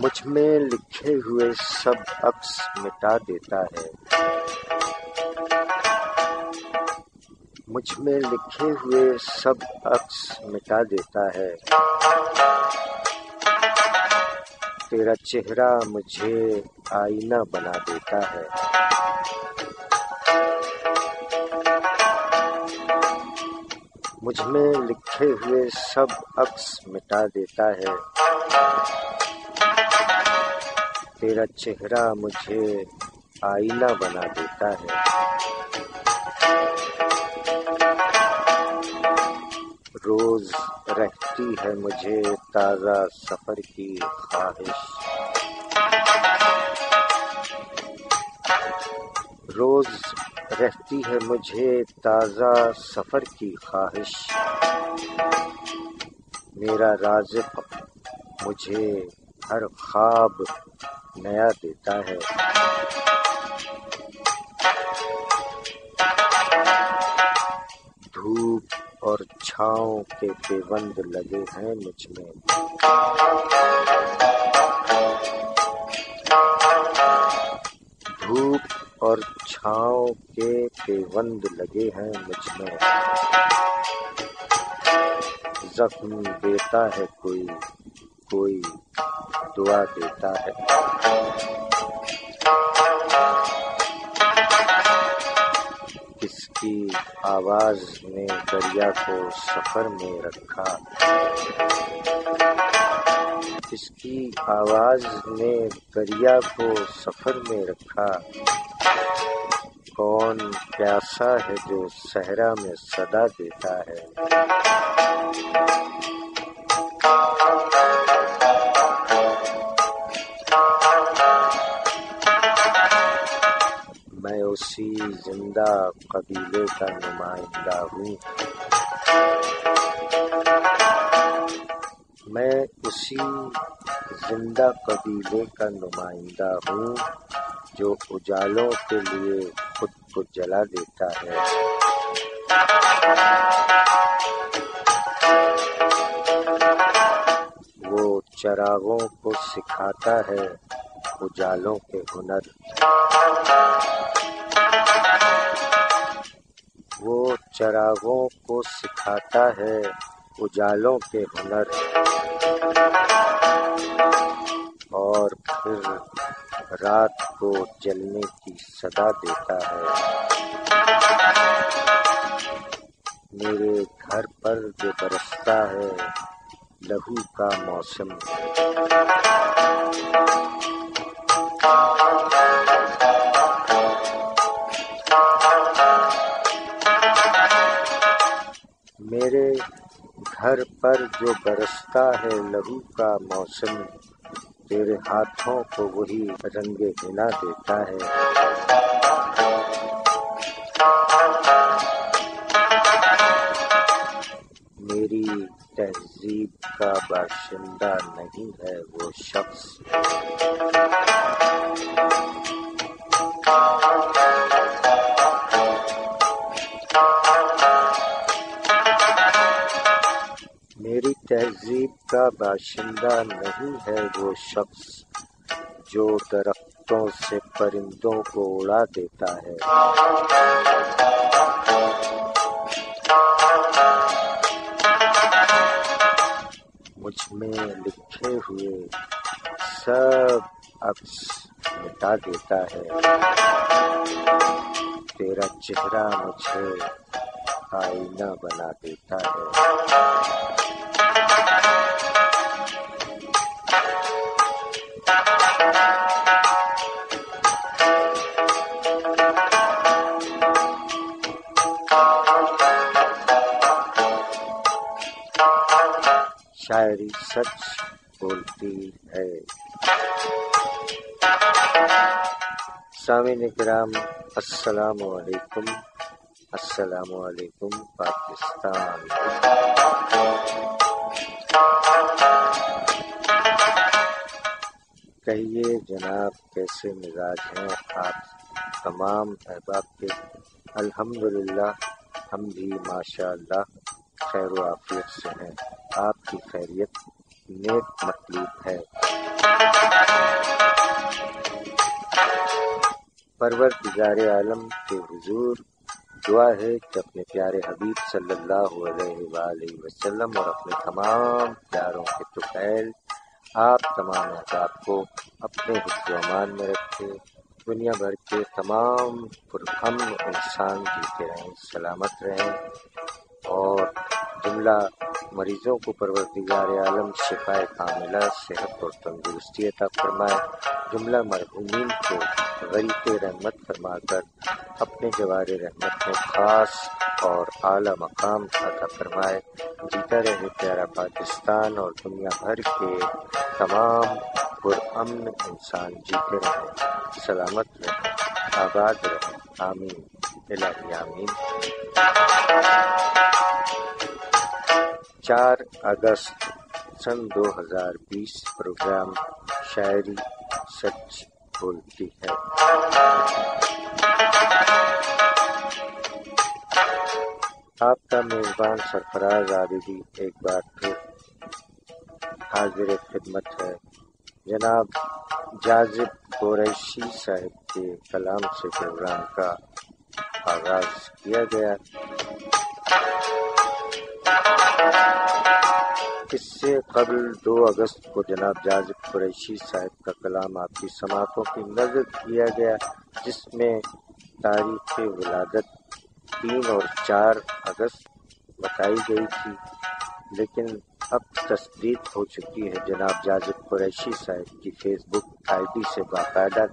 مجھ میں لکھے ہوئے سب عکس مٹا دیتا ہے، مجھ میں لکھے ہوئے سب عکس مٹا دیتا ہے، تیرا چہرہ مجھے آئینہ بنا دیتا ہے۔ مجھ میں لکھے ہوئے سب عکس مٹا دیتا ہے، تیرا چہرہ مجھے آئینہ بنا دیتا ہے۔ روز رہتی ہے مجھے تازہ سفر کی خواہش، روز رہتی ہے مجھے تازہ سفر کی خواہش، میرا رازق مجھے ہر خواب نیا دیتا ہے۔ دھوپ اور چھاؤں کے پیوند لگے ہیں مجھ میں، دھوپ اور چھاؤں کے پیوند لگے ہیں مجھ میں، زخم دیتا ہے کوئی، کوئی دعا دیتا ہے۔ کس کی آواز نے دریا کو سفر میں رکھا، کس کی آواز نے دریا کو سفر میں رکھا، کون پیاسا ہے جو صحرا میں صدا دیتا ہے۔ میں اسی زندہ قبیلے کا نمائندہ ہوں، میں اسی زندہ قبیلے کا نمائندہ ہوں جو اجالوں کے لیے خود کو جلا دیتا ہے۔ وہ چراغوں کو سکھاتا ہے اجالوں کے ہنر، وہ چراغوں کو سکھاتا ہے اجالوں کے ہنر، اور پھر رات کو جلنے کی صدا دیتا ہے۔ میرے گھر پر جو برستا ہے لہو کا موسم، میرے گھر پر جو برستا ہے لہو کا موسم، تیرے ہاتھوں کو وہی رنگ حنا دیتا ہے۔ میری تہذیب کا باشندہ نہیں ہے وہ شخص، میری تہذیب کا باشندہ نہیں ہے وہ شخص جو درختوں سے پرندوں کو اڑا دیتا ہے۔ مجھ میں لکھے ہوئے سب عکس مٹا دیتا ہے، تیرا چہرہ مجھے آئینہ بنا دیتا ہے۔ شاعری سچ بولتی ہے۔ سامعین کرام السلام علیکم، السلام علیکم پاکستان۔ کہیے جناب کیسے مزاج ہیں آپ تمام احباب کے؟ الحمدللہ ہم بھی ماشاء اللہ خیر و عافیت سے ہیں۔ آپ کی خیریت نیک مطلوب ہے۔ پروردگار عالم کے حضور دعا ہے کہ اپنے پیارے حبیب صلی اللہ علیہ وآلہ وسلم اور اپنے تمام پیاروں کے طفیل آپ تمام احباب کو اپنے حفظ و امان میں رکھے، دنیا بھر کے تمام پرامن انسان جیتے رہیں، سلامت رہیں، اور جملہ مریضوں کو پروردگار عالم شفائے کاملہ، صحت اور تندرستی عطا فرمائے، جملہ مرحومین کو غریق رحمت فرما کر اپنے جوار رحمت میں خاص اور اعلیٰ مقام عطا فرمائے۔ جیتا رہے پیارا پاکستان اور دنیا بھر کے تمام پرامن انسان جیتے رہیں، سلامت رہیں، آباد رہیں، آمین الہی آمین۔ 4 اگست سن 2020 پروگرام شاعری سچ بولتی ہے۔ آپ کا میزبان سرفراز عابدی ایک بار پھر حاضر خدمت ہے۔ جناب جاذب قریشی صاحب کے کلام سے پروگرام کا آغاز کیا گیا۔ اس سے قبل 2 اگست کو جناب جاذب قریشی صاحب کا کلام آپ کی سماعتوں کی نظر کیا گیا، جس میں تاریخ ولادت 3 اور 4 اگست بتائی گئی تھی، لیکن اب تصدیق ہو چکی ہے۔ جناب جاذب قریشی صاحب کی فیس بک آئی ڈی سے باقاعدہ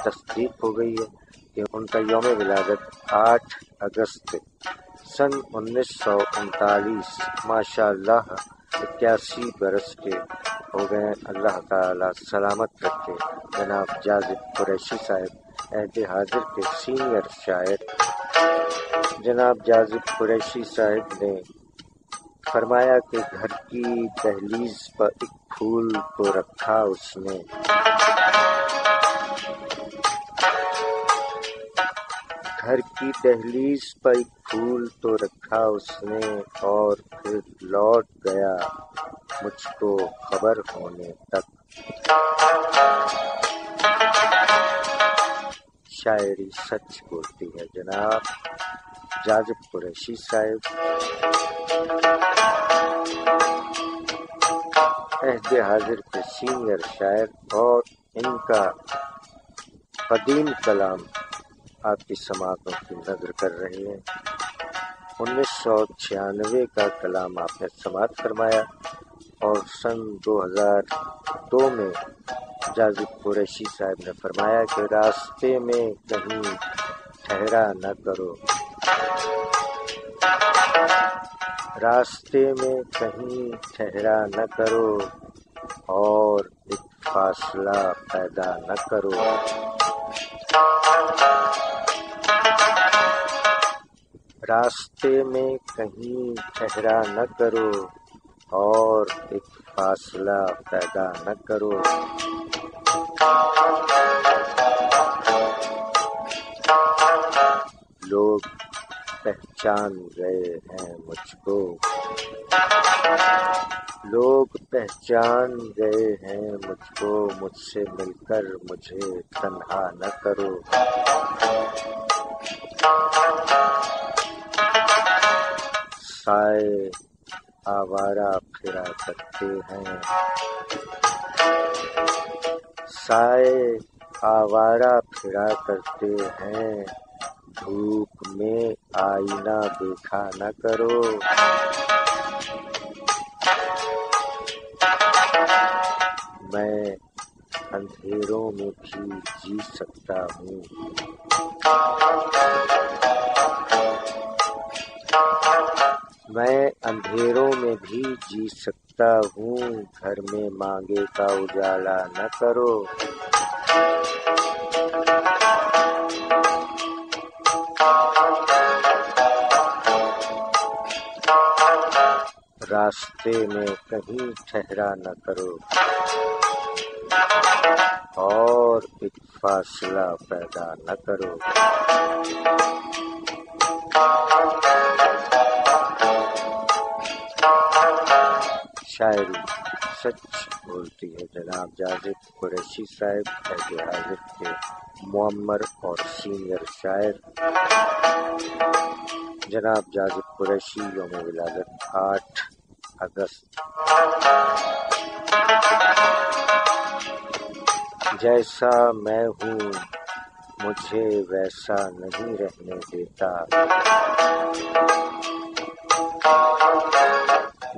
تصدیق ہو گئی ہے کہ ان کا یوم ولادت 8 اگست سن 1939، ماشاء اللہ 81 برس کے ہو گئے۔ اللہ تعالی سلامت رکھے جناب جاذب قریشی صاحب، عہد حاضر کے سینئر شاعر۔ جناب جاذب قریشی صاحب نے فرمایا کہ گھر کی دہلیز پر ایک پھول کو رکھا اس نے، گھر کی دہلیز پر ایک پھول تو رکھا اس نے، اور پھر لوٹ گیا مجھ کو خبر ہونے تک۔ شاعری سچ بولتی ہے جناب جاذب قریشی صاحب، عہد حاضر کے سینئر شاعر، اور ان کا قدیم کلام آپ کی سماعتوں کی نظر کر رہے ہیں۔ 1996 کا کلام آپ نے سماعت فرمایا، اور سن 2002 میں جاذب قریشی صاحب نے فرمایا کہ راستے میں کہیں ٹھہرا نہ کرو، راستے میں کہیں ٹھہرا نہ کرو، اور ایک فاصلہ پیدا نہ کرو، راستے میں کہیں ٹھہرا نہ کرو، اور ایک فاصلہ پیدا نہ کرو۔ لوگ پہچان گئے ہیں مجھ کو، لوگ پہچان گئے ہیں مجھ کو، مجھ سے مل کر مجھے تنہا نہ کرو۔ سائے آوارہ پھرا کرتے ہیں، سائے آوارہ پھرا کرتے ہیں، دھوپ میں آئینہ دیکھا نہ کرو۔ میں اندھیروں میں بھی جی سکتا ہوں، میں اندھیروں میں بھی جی سکتا ہوں، گھر میں مانگے کا اجالا نہ کرو۔ راستے میں کہیں ٹھہرا نہ کرو، اور ایک فاصلہ پیدا نہ کرو۔ شاعری سچ بولتی ہے جناب جاذب قریشی صاحب عہد حاضر کے معمر اور سینئر شاعر جناب جاذب قریشی یوم ولادت 8 اگست۔ جیسا میں ہوں مجھے ویسا نہیں رہنے دیتا،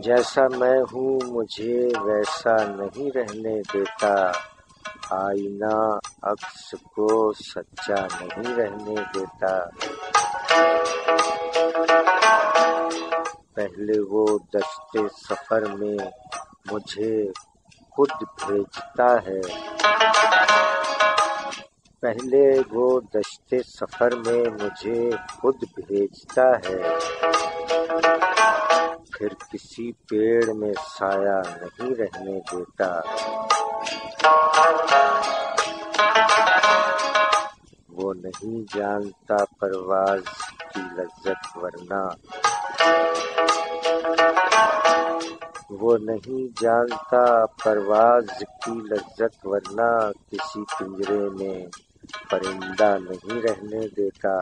جیسا میں ہوں مجھے ویسا نہیں رہنے دیتا، آئینہ عکس کو سچا نہیں رہنے دیتا، پہلے وہ دشت سفر میں مجھے خود بھیجتا ہے، پہلے وہ دشت سفر میں مجھے خود بھیجتا ہے، پھر کسی پیڑ میں سایہ نہیں رہنے دیتا، وہ نہیں جانتا پرواز کی لذت ورنہ، وہ نہیں جانتا پرواز کی لذت ورنہ کسی پنجرے میں پرندہ نہیں رہنے دیتا،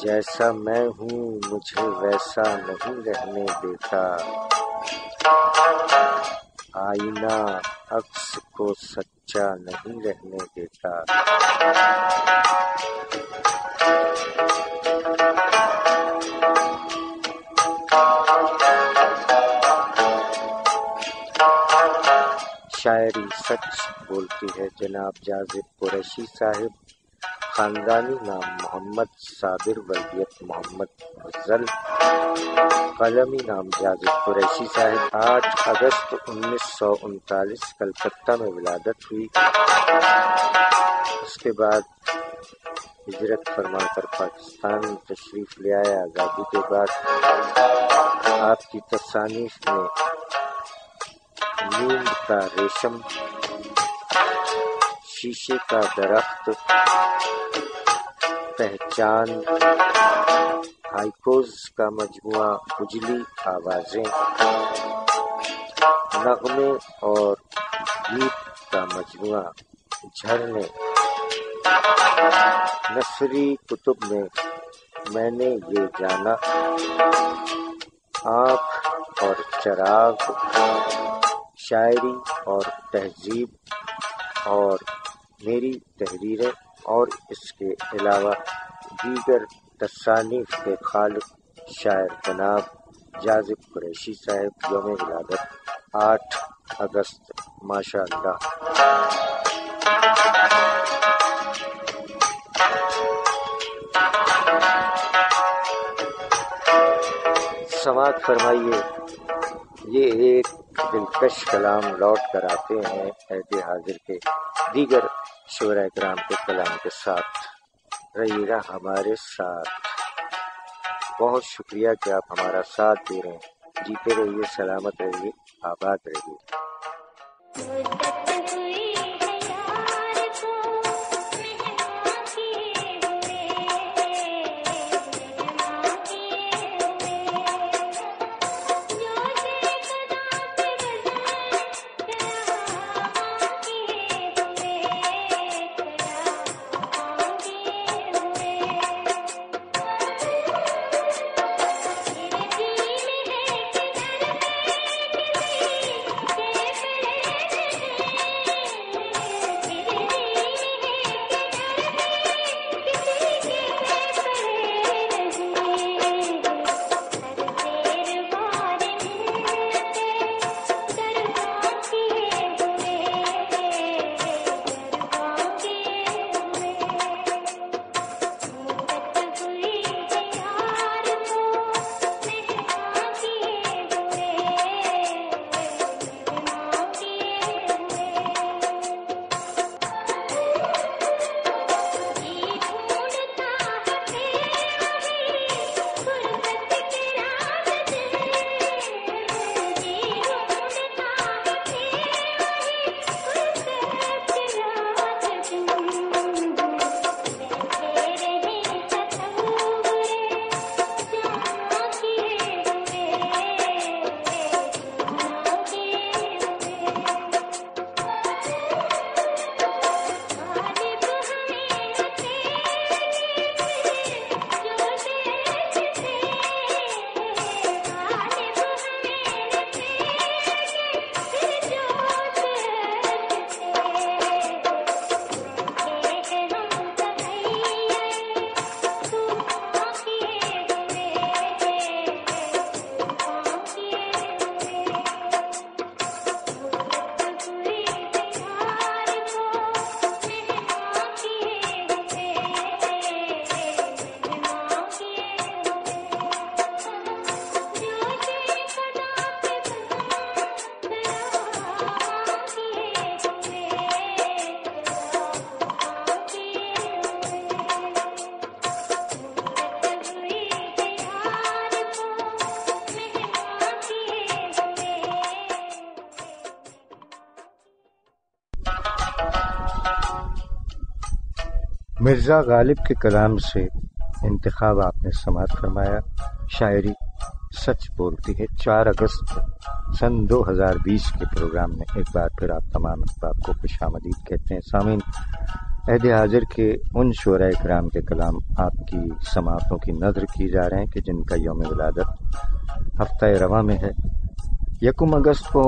جیسا میں ہوں مجھے ویسا نہیں رہنے دیتا، آئینہ عکس کو سچا نہیں رہنے دیتا، شاعری سچ بولتی ہے جناب جاذب قریشی صاحب، خاندانی نام محمد صابر، ولدیت محمد افضل، قلمی نام جاذب قریشی صاحب، 8 اگست 1939 کلکتہ میں ولادت ہوئی، اس کے بعد ہجرت فرما کر پاکستان تشریف لے آئے۔ آزادی کے بعد آپ کی تصانیف میں نیند کا ریشم، شیشے کا درخت، پہچان، ہائیکوز کا مجموعہ، اجلی آوازیں، نغمے اور گیت کا مجموعہ، جھرنے، نثری کتب میں نے یہ جانا، آنکھ اور چراغ، شاعری اور تہذیب اور میری تحریریں، اور اس کے علاوہ دیگر تصانیف کے خالق شاعر جناب جاذب قریشی صاحب، یوم ولادت 8 اگست، ماشاء اللہ۔ سماعت فرمائیے، یہ ایک دلکش کلام لوٹ کر آتے ہیں عہد حاضر کے دیگر شعراء کرام کے کلام کے ساتھ۔ رہیے گا ہمارے ساتھ، بہت شکریہ کہ آپ ہمارا ساتھ دے رہے ہیں، جیتے رہیے، سلامت رہیے، آباد رہیے۔ مرزا غالب کے کلام سے انتخاب آپ نے سماعت فرمایا۔ شاعری سچ بولتی ہے 4 اگست سن 2020 کے پروگرام میں ایک بار پھر آپ تمام احباب کو خوش آمدید کہتے ہیں۔ سامعین، عہد حاضر کے ان شعراء کرام کے کلام آپ کی سماعتوں کی نظر کی جا رہے ہیں کہ جن کا یوم ولادت ہفتہ رواں میں ہے۔ 1 اگست کو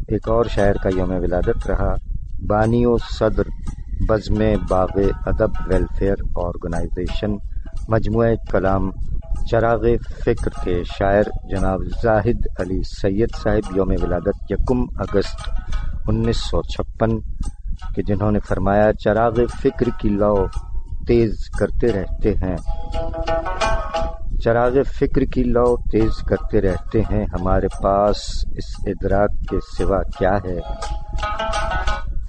ایک اور شاعر کا یوم ولادت رہا۔ بانی و صدر بزم باغ ادب ویلفیئر آرگنائزیشن مجموعہ کلام چراغ فکر کے شاعر جناب زاہد علی سید صاحب یوم ولادت 1 اگست 1956 کہ جنہوں نے فرمایا چراغ فکر کی لو تیز کرتے رہتے ہیں، چراغ فکر کی لو تیز کرتے رہتے ہیں، ہمارے پاس اس ادراک کے سوا کیا ہے،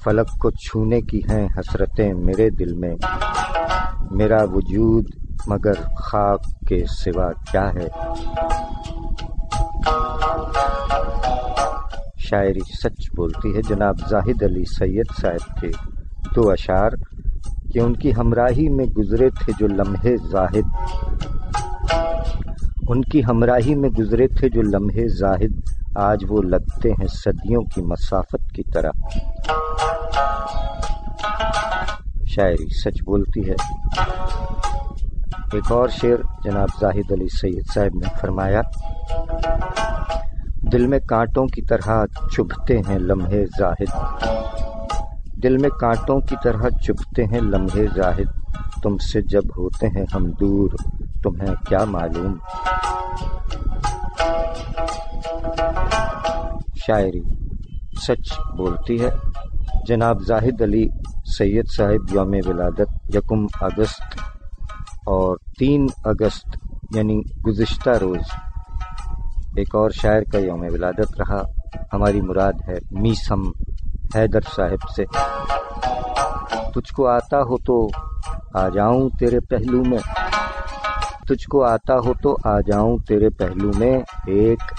فلک کو چھونے کی ہیں حسرتیں میرے دل میں، میرا وجود مگر خاک کے سوا کیا ہے۔ شاعری سچ بولتی ہے جناب زاہد علی سید صاحب کے 2 اشعار کہ ان کی ہمراہی میں گزرے تھے جو لمحے زاہد، ان کی ہمراہی میں گزرے تھے جو لمحے زاہد، آج وہ لگتے ہیں صدیوں کی مسافت کی طرح۔ شاعری سچ بولتی ہے۔ ایک اور شعر جناب زاہد علی سید صاحب نے فرمایا دل میں کانٹوں کی طرح چبھتے ہیں لمحے زاہد، دل میں کانٹوں کی طرح چبھتے ہیں لمحے زاہد، تم سے جب ہوتے ہیں ہم دور تمہیں کیا معلوم۔ شاعری سچ بولتی ہے جناب زاہد علی سید صاحب یوم ولادت 1 اگست اور 3 اگست یعنی گزشتہ روز ایک اور شاعر کا یوم ولادت رہا۔ ہماری مراد ہے میسم حیدر صاحب سے۔ تجھ کو آتا ہو تو آ جاؤں تیرے پہلو میں، تجھ کو آتا ہو تو آ جاؤں تیرے پہلو میں، ایک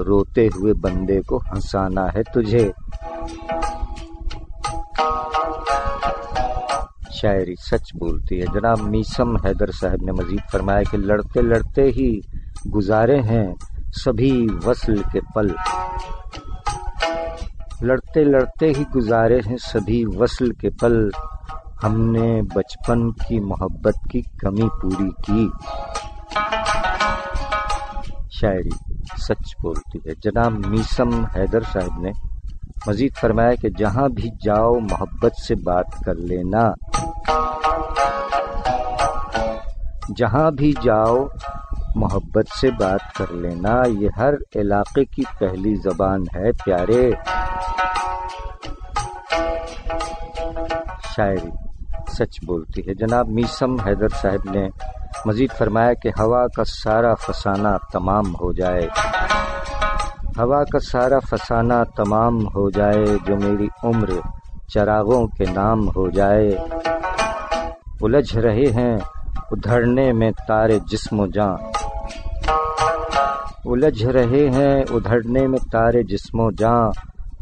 روتے ہوئے بندے کو ہنسانا ہے تجھے۔ شاعری سچ بولتی ہے جناب میسم حیدر صاحب نے مزید فرمایا کہ لڑتے لڑتے ہی گزارے ہیں سبھی وصل کے پل، لڑتے لڑتے ہی گزارے ہیں سبھی وصل کے پل، ہم نے بچپن کی محبت کی کمی پوری کی۔ شاعری سچ بولتی ہے جناب میسم حیدر صاحب نے مزید فرمایا کہ جہاں بھی جاؤ محبت سے بات کر لینا، جہاں بھی جاؤ محبت سے بات کر لینا، یہ ہر علاقے کی پہلی زبان ہے پیارے۔ شاعری سچ بولتی ہے جناب میسم حیدر صاحب نے مزید فرمایا کہ ہوا کا سارا فسانہ تمام ہو جائے، ہوا کا سارا فسانہ تمام ہو جائے، جو میری عمر چراغوں کے نام ہو جائے، الجھ رہے ہیں ادھڑنے میں تارے جسم و جاں، الجھ رہے ہیں ادھڑنے میں تارے جسم و جاں،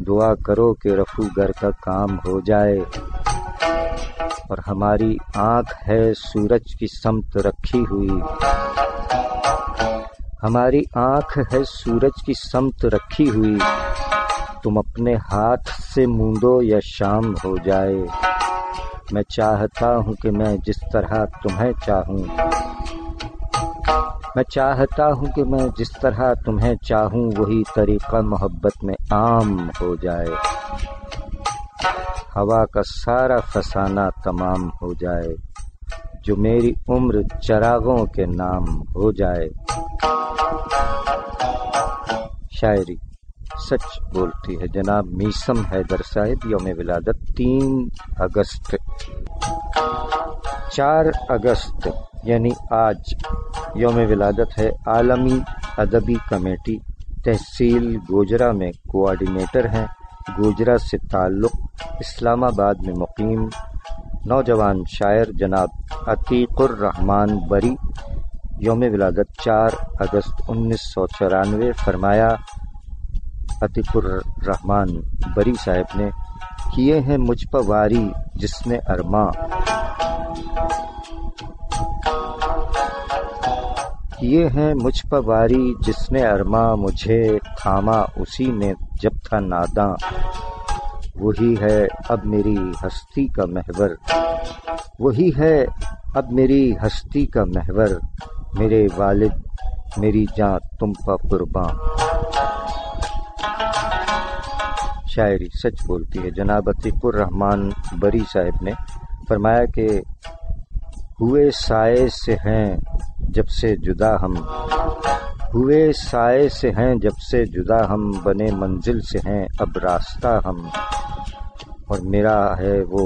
دعا کرو کہ رفو گر کا کام ہو جائے، اور ہماری آنکھ ہے سورج کی سمت رکھی ہوئی، ہماری آنکھ ہے سورج کی سمت رکھی ہوئی، تم اپنے ہاتھ سے موندو یا شام ہو جائے، میں چاہتا ہوں کہ میں جس طرح تمہیں چاہوں، میں چاہتا ہوں کہ میں جس طرح تمہیں چاہوں، وہی طریقہ محبت میں عام ہو جائے، ہوا کا سارا فسانہ تمام ہو جائے، جو میری عمر چراغوں کے نام ہو جائے۔ شاعری سچ بولتی ہے جناب میسم حیدر صاحب یوم ولادت 3 اگست۔ 4 اگست یعنی آج یوم ولادت ہے۔ عالمی ادبی کمیٹی تحصیل گوجرا میں کوآرڈینیٹر ہیں، گوجرا سے تعلق، اسلام آباد میں مقیم نوجوان شاعر جناب عتیق الرحمن بری، یوم ولادت 4 اگست 1994۔ فرمایا عتیق الرحمن بری صاحب نے کیے ہیں مجھ پر واری جس نے ارماں، کیے ہیں مجھ پر واری جس نے ارماں مجھے تھاما اسی نے جب تھا ناداں، وہی ہے اب میری ہستی کا محور، وہی ہے اب میری ہستی کا محور، میرے والد میری جاں تم پر قرباں۔ شاعری سچ بولتی ہے۔ جناب عتیق الرحمان بری صاحب نے فرمایا کہ ہوئے سائے سے ہیں جب سے جدا ہم، ہوئے سائے سے ہیں جب سے جدا ہم، بنے منزل سے ہیں اب راستہ ہم، اور میرا ہے وہ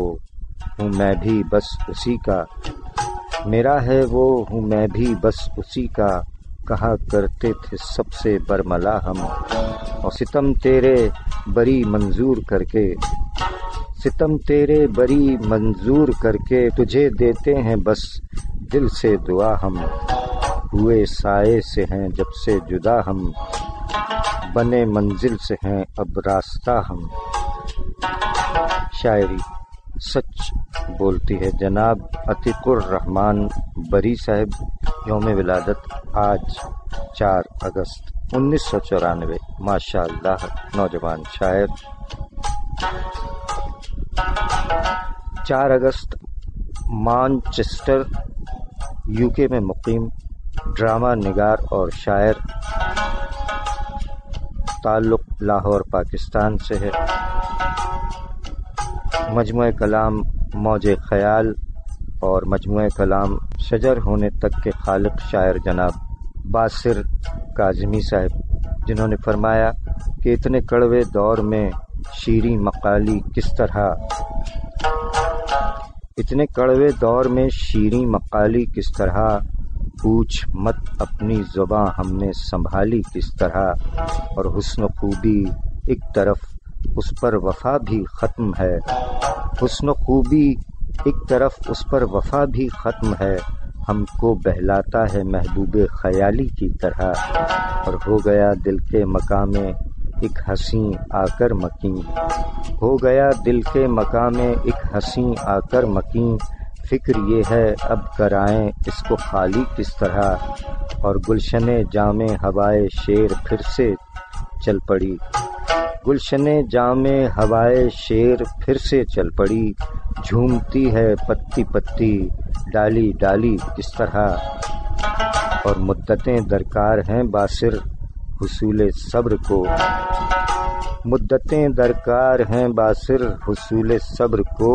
ہوں میں بھی بس اسی کا، میرا ہے وہ ہوں میں بھی بس اسی کا، کہا کرتے تھے سب سے برملا ہم، اور ستم تیرے بری منظور کر کے، ستم تیرے بری منظور کر کے، تجھے دیتے ہیں بس دل سے دعا ہم، ہوئے سائے سے ہیں جب سے جدا ہم، بنے منزل سے ہیں اب راستہ ہم۔ شاعری سچ بولتی ہے۔ جناب عتیق الرحمان بری صاحب یوم ولادت آج 4 اگست 1994۔ ماشاء اللہ نوجوان شاعر۔ 4 اگست مانچسٹر UK میں مقیم ڈرامہ نگار اور شاعر، تعلق لاہور پاکستان سے ہے۔ مجموعہ کلام موج خیال اور مجموعہ کلام شجر ہونے تک کے خالق شاعر جناب باصر کاظمی صاحب، جنہوں نے فرمایا کہ اتنے کڑوے دور میں شیریں مقالی کس طرح، اتنے کڑوے دور میں شیریں مقالی کس طرح، پوچھ مت اپنی زباں ہم نے سنبھالی کس طرح، اور حسن و خوبی ایک طرف اس پر وفا بھی ختم ہے، حسن و خوبی ایک طرف اس پر وفا بھی ختم ہے، ہم کو بہلاتا ہے محبوب خیالی کی طرح، اور ہو گیا دل کے مقام ایک حسین آ کر مکین، ہو گیا دل کے مقام ایک حسین آ کر مکین، فکر یہ ہے اب کرائیں اس کو خالی کس طرح، اور گلشن جام ہوائے شیر پھر سے چل پڑی، گلشن جام ہوائے شیر پھر سے چل پڑی، جھومتی ہے پتی پتی ڈالی ڈالی کس طرح، اور مدتیں درکار ہیں باصر حصول صبر کو، مدتیں درکار ہیں باصر حصول صبر کو،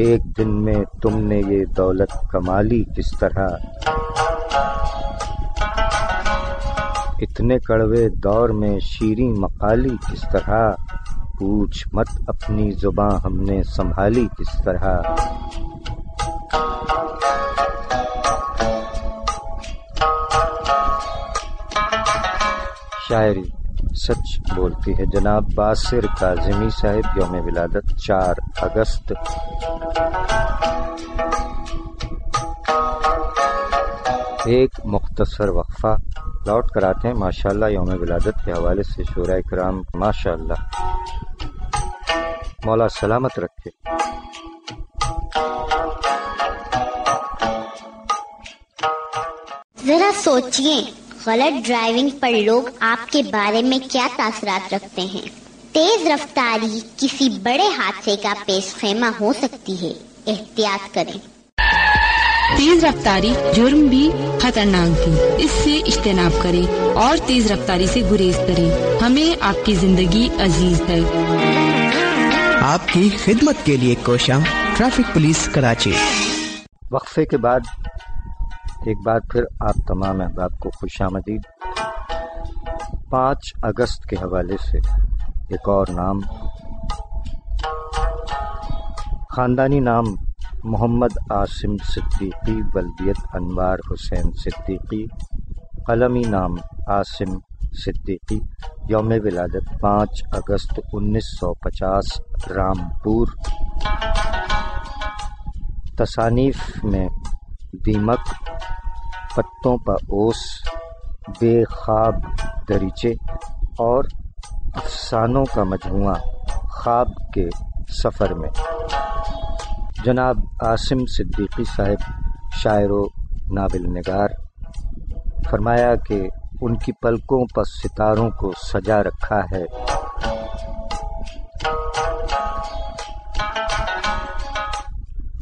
ایک دن میں تم نے یہ دولت کمالی کس طرح، اتنے کڑوے دور میں شیریں مقالی کس طرح، پوچھ مت اپنی زباں ہم نے سنبھالی کس طرح۔ شاعری سچ بولتی ہے۔ جناب باصر کاظمی صاحب یوم ولادت 4 اگست۔ ایک مختصر وقفہ لوٹ کر آتے ہیں۔ ماشاءاللہ یوم ولادت کے حوالے سے شعراء کرام ماشاءاللہ مولا سلامت رکھے۔ ذرا سوچئے، غلط ڈرائیونگ پر لوگ آپ کے بارے میں کیا تاثرات رکھتے ہیں۔ تیز رفتاری کسی بڑے حادثے کا پیش خیمہ ہو سکتی ہے، احتیاط کریں۔ تیز رفتاری جرم بھی خطرناک بھی، اس سے اجتناب کریں اور تیز رفتاری سے گریز کریں۔ ہمیں آپ کی زندگی عزیز ہے۔ آپ کی خدمت کے لیے کوشاں ٹریفک پولیس کراچی۔ وقفے کے بعد ایک بار پھر آپ تمام احباب کو خوش آمدید۔ 5 اگست کے حوالے سے ایک اور نام، خاندانی نام محمد عاصم صدیقی ولدیت انوار حسین صدیقی، قلمی نام عاصم صدیقی، یوم ولادت 5 اگست 1950 رامپور۔ تصانیف میں دیمک، پتوں پر اوس، بے خواب دریچے اور افسانوں کا مجموعہ خواب کے سفر میں۔ جناب عاصم صدیقی صاحب شاعر و ناول نگار فرمایا کہ ان کی پلکوں پر ستاروں کو سجا رکھا ہے،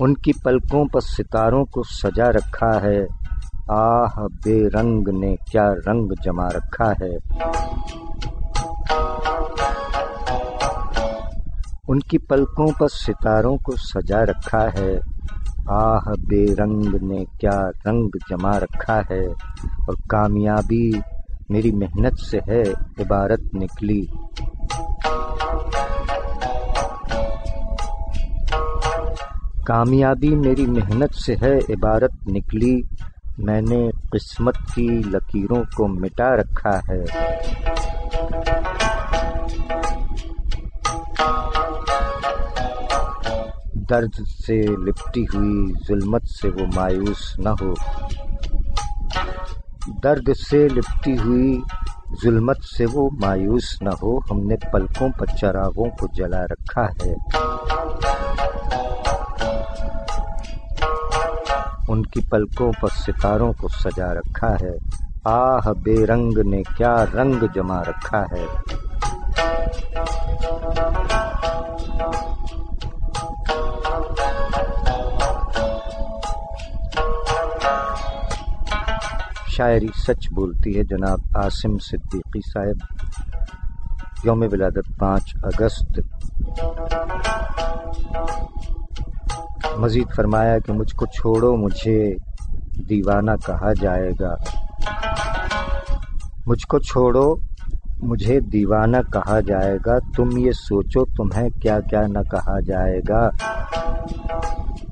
ان کی پلکوں پر ستاروں کو سجا رکھا ہے، آہ بے رنگ نے کیا رنگ جما رکھا ہے۔ ان کی پلکوں پر ستاروں کو سجا رکھا ہے، آہ بے رنگ نے کیا رنگ جما رکھا ہے، اور کامیابی میری محنت سے ہے عبارت نکلی، کامیابی میری محنت سے ہے عبارت نکلی، میں نے قسمت کی لکیروں کو مٹا رکھا ہے۔ درد سے لپٹی ہوئی ظلمت سے وہ مایوس نہ ہو، درد سے لپٹی ہوئی ظلمت سے وہ مایوس نہ ہو، ہم نے پلکوں پر چراغوں کو جلا رکھا ہے۔ ان کی پلکوں پر ستاروں کو سجا رکھا ہے، آہ بے رنگ نے کیا رنگ جما رکھا ہے۔ شاعری سچ بولتی ہے جناب عاصم صدیقی صاحب، یوم ولادت 5 اگست۔ مزید فرمایا کہ مجھ کو چھوڑو مجھے دیوانہ کہا جائے گا، مجھ کو چھوڑو مجھے دیوانہ کہا جائے گا، تم یہ سوچو تمہیں کیا کیا نہ کہا جائے گا،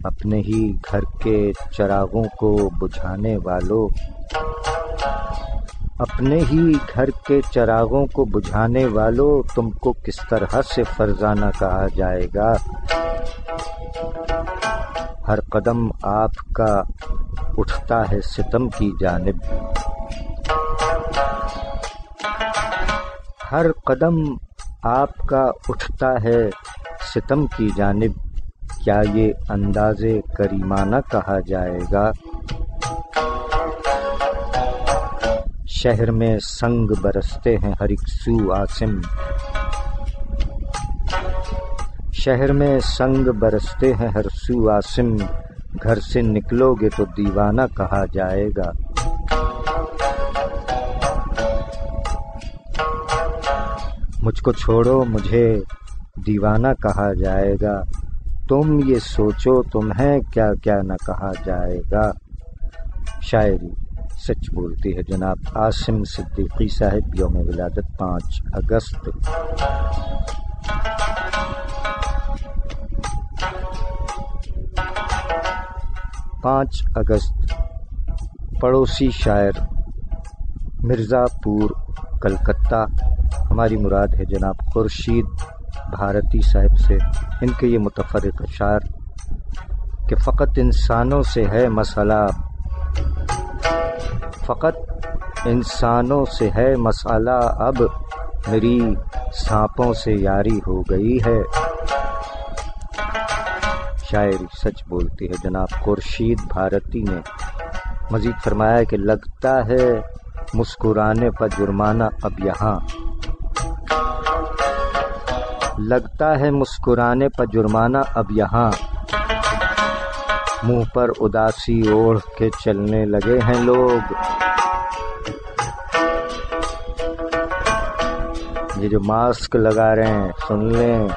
اپنے ہی گھر کے چراغوں کو بجھانے والوں، اپنے ہی گھر کے چراغوں کو بجھانے والوں، تم کو کس طرح سے فرزانہ کہا جائے گا، ہر قدم آپ کا اٹھتا ہے ستم کی جانب، ہر قدم آپ کا اٹھتا ہے ستم کی جانب، کیا یہ انداز کریمانہ کہا جائے گا، شہر میں سنگ برستے ہیں ہر ایک سو عاصم، شہر میں سنگ برستے ہیں ہر سو عاصم، گھر سے نکلو گے تو دیوانہ کہا جائے گا، مجھ کو چھوڑو مجھے دیوانہ کہا جائے گا، تم یہ سوچو تمہیں کیا کیا نہ کہا جائے گا۔ شاعری سچ بولتی ہے جناب عاصم صدیقی صاحب، یوم ولادت 5 اگست۔ 5 اگست پڑوسی شاعر مرزا پور کلکتہ، ہماری مراد ہے جناب خورشید بھارتی صاحب سے، ان کے یہ متفرق اشعار کہ فقط انسانوں سے ہے مسئلہ، فقط انسانوں سے ہے مسئلہ، اب میری سانپوں سے یاری ہو گئی ہے۔ شاعری سچ بولتی ہے جناب خورشید بھارتی نے مزید فرمایا کہ لگتا ہے مسکرانے پر جرمانہ اب یہاں، لگتا ہے مسکرانے پر جرمانہ اب یہاں، منہ پر اداسی اوڑھ کے چلنے لگے ہیں لوگ، یہ جو ماسک لگا رہے ہیں سن لیں،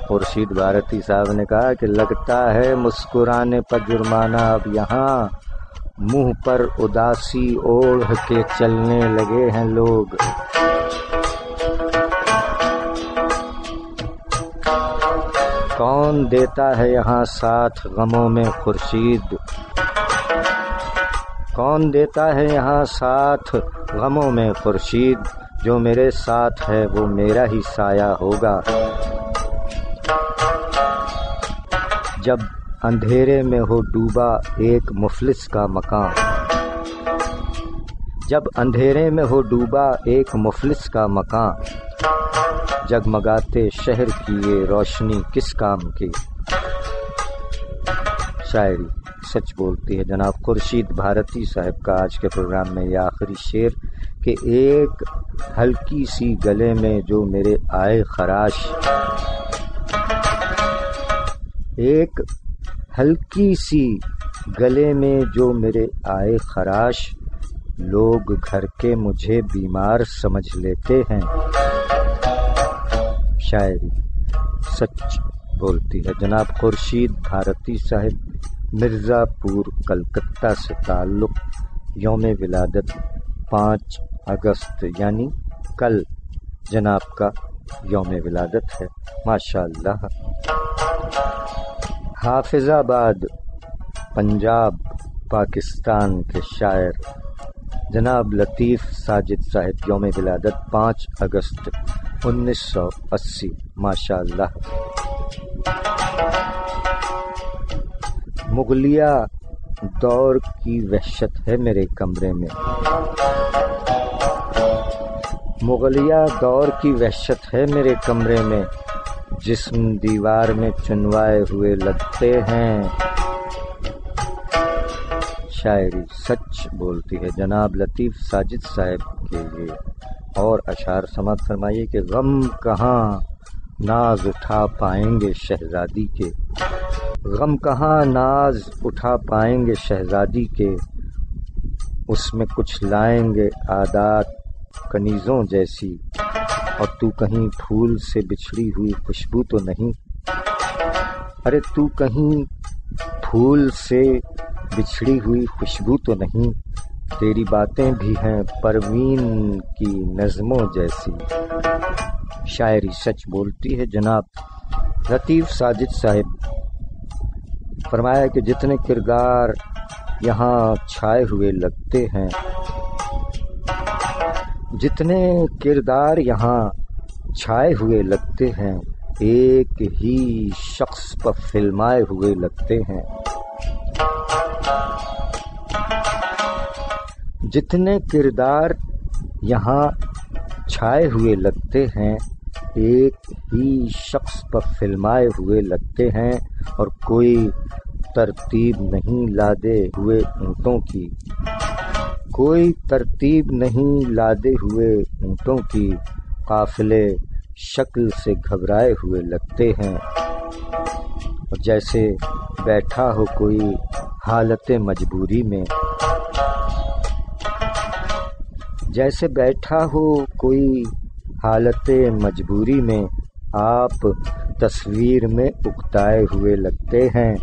خورشید بھارتی صاحب نے کہا کہ لگتا ہے مسکرانے پر جرمانہ اب یہاں، منہ پر اداسی اوڑھ کے چلنے لگے ہیں لوگ، کون دیتا ہے یہاں ساتھ غموں میں خورشید، کون دیتا ہے یہاں ساتھ غموں میں خورشید، جو میرے ساتھ ہے وہ میرا ہی سایہ ہوگا، جب اندھیرے میں ہو ڈوبا ایک مفلس کا مکان، جب اندھیرے میں ہو ڈوبا ایک مفلس کا مکان، جگمگاتے شہر کی یہ روشنی کس کام کی۔ شاعری سچ بولتی ہے جناب خورشید بھارتی صاحب کا آج کے پروگرام میں یہ آخری شعر کہ ایک ہلکی سی گلے میں جو میرے آئے خراش، ایک ہلکی سی گلے میں جو میرے آئے خراش، لوگ گھر کے مجھے بیمار سمجھ لیتے ہیں۔ شاعری سچ بولتی ہے جناب خورشید بھارتی صاحب، مرزا پور کلکتہ سے تعلق، یوم ولادت 5 اگست یعنی کل جناب کا یوم ولادت ہے، ماشاء اللہ۔ حافظ آباد پنجاب پاکستان کے شاعر جناب لطیف ساجد صاحب، یوم ولادت 5 اگست 1980، ماشاء اللہ۔ مغلیہ دور کی وحشت ہے میرے کمرے میں، مغلیہ دور کی وحشت ہے میرے کمرے میں، جسم دیوار میں چنوائے ہوئے لگتے ہیں۔ شاعری سچ بولتی ہے جناب لطیف ساجد صاحب کے لیے، اور اشعار سماعت فرمائیے کہ غم کہاں ناز اٹھا پائیں گے شہزادی کے، غم کہاں ناز اٹھا پائیں گے شہزادی کے، اس میں کچھ لائیں گے عادات کنیزوں جیسی، اور تو کہیں پھول سے بچھڑی ہوئی خوشبو تو نہیں، ارے تو کہیں پھول سے بچھڑی ہوئی خوشبو تو نہیں، تیری باتیں بھی ہیں پروین کی نظموں جیسی۔ شاعری سچ بولتی ہے جناب لطیف ساجد صاحب، فرمایا کہ جتنے کردار یہاں چھائے ہوئے لگتے ہیں، جتنے کردار یہاں چھائے ہوئے لگتے ہیں، ایک ہی شخص پر فلمائے ہوئے لگتے ہیں، جتنے کردار یہاں چھائے ہوئے لگتے ہیں، ایک ہی شخص پر فلمائے ہوئے لگتے ہیں، اور کوئی ترتیب نہیں لادے ہوئے اونٹوں کی، کوئی ترتیب نہیں لادے ہوئے اونٹوں کی، قافلے شکل سے گھبرائے ہوئے لگتے ہیں، اور جیسے بیٹھا ہو کوئی حالت مجبوری میں، جیسے بیٹھا ہو کوئی حالت مجبوری میں، آپ تصویر میں اکتائے ہوئے لگتے ہیں،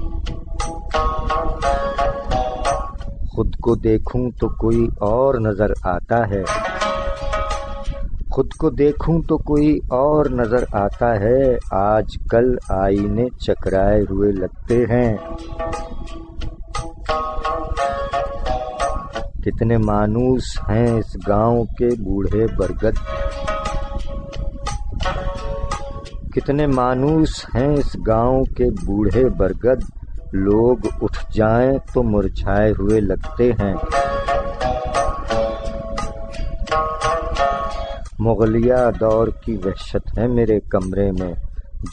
خود کو دیکھوں تو کوئی اور نظر آتا ہے، خود کو دیکھوں تو کوئی اور نظر آتا ہے، آج کل آئینے چکرائے ہوئے لگتے ہیں، کتنے مانوس ہیں اس گاؤں کے بوڑھے برگد، کتنے مانوس ہیں اس گاؤں کے بوڑھے برگد، لوگ اٹھ جائیں تو مرجھائے ہوئے لگتے ہیں، مغلیہ دور کی وحشت ہے میرے کمرے میں،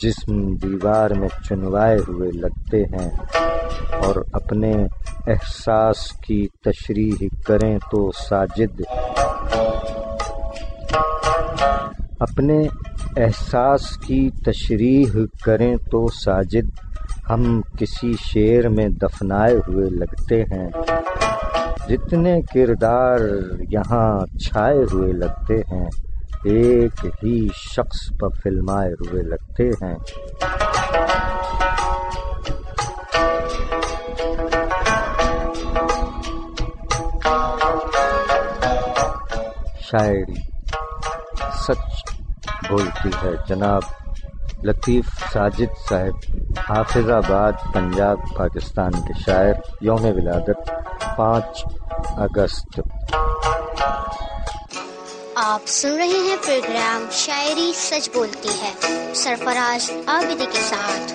جسم دیوار میں چنوائے ہوئے لگتے ہیں، اور اپنے احساس کی تشریح کریں تو ساجد، اپنے احساس کی تشریح کریں تو ساجد، ہم کسی شعر میں دفنائے ہوئے لگتے ہیں، جتنے کردار یہاں چھائے ہوئے لگتے ہیں، ایک ہی شخص پر فلمائے ہوئے لگتے ہیں۔ شاعری سچ بولتی ہے جناب لطیف ساجد صاحب، حافظ آباد پنجاب پاکستان کے شاعر، یوم ولادت 5 اگست۔ آپ سن رہے ہیں پروگرام شاعری سچ بولتی ہے سرفراز عابدی کے ساتھ۔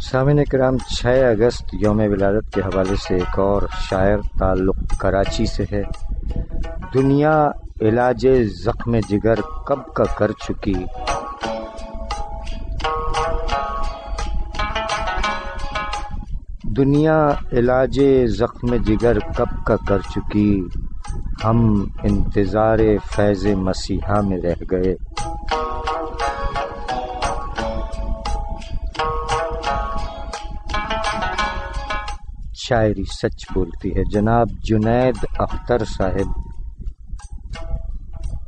سامعین کرام، 6 اگست یوم ولادت کے حوالے سے ایک اور شاعر تعلق کراچی سے ہے۔ دنیا علاج زخم جگر کب کا کر چکی، دنیا علاج زخم جگر کب کا کر چکی، ہم انتظار فیض مسیحا میں رہ گئے۔ شاعری سچ بولتی ہے۔ جناب جنید اختر صاحب،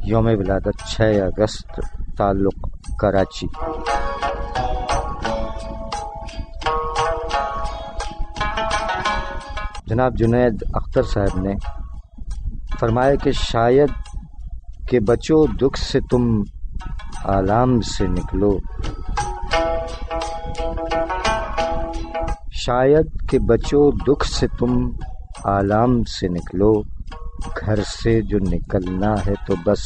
یوم ولادت 6 اگست، تعلق کراچی۔ جناب جنید اختر صاحب نے فرمایا کہ شاید کہ بچو دکھ سے تم آلام سے نکلو، شاید کہ بچو دکھ سے تم آلام سے نکلو، گھر سے جو نکلنا ہے تو بس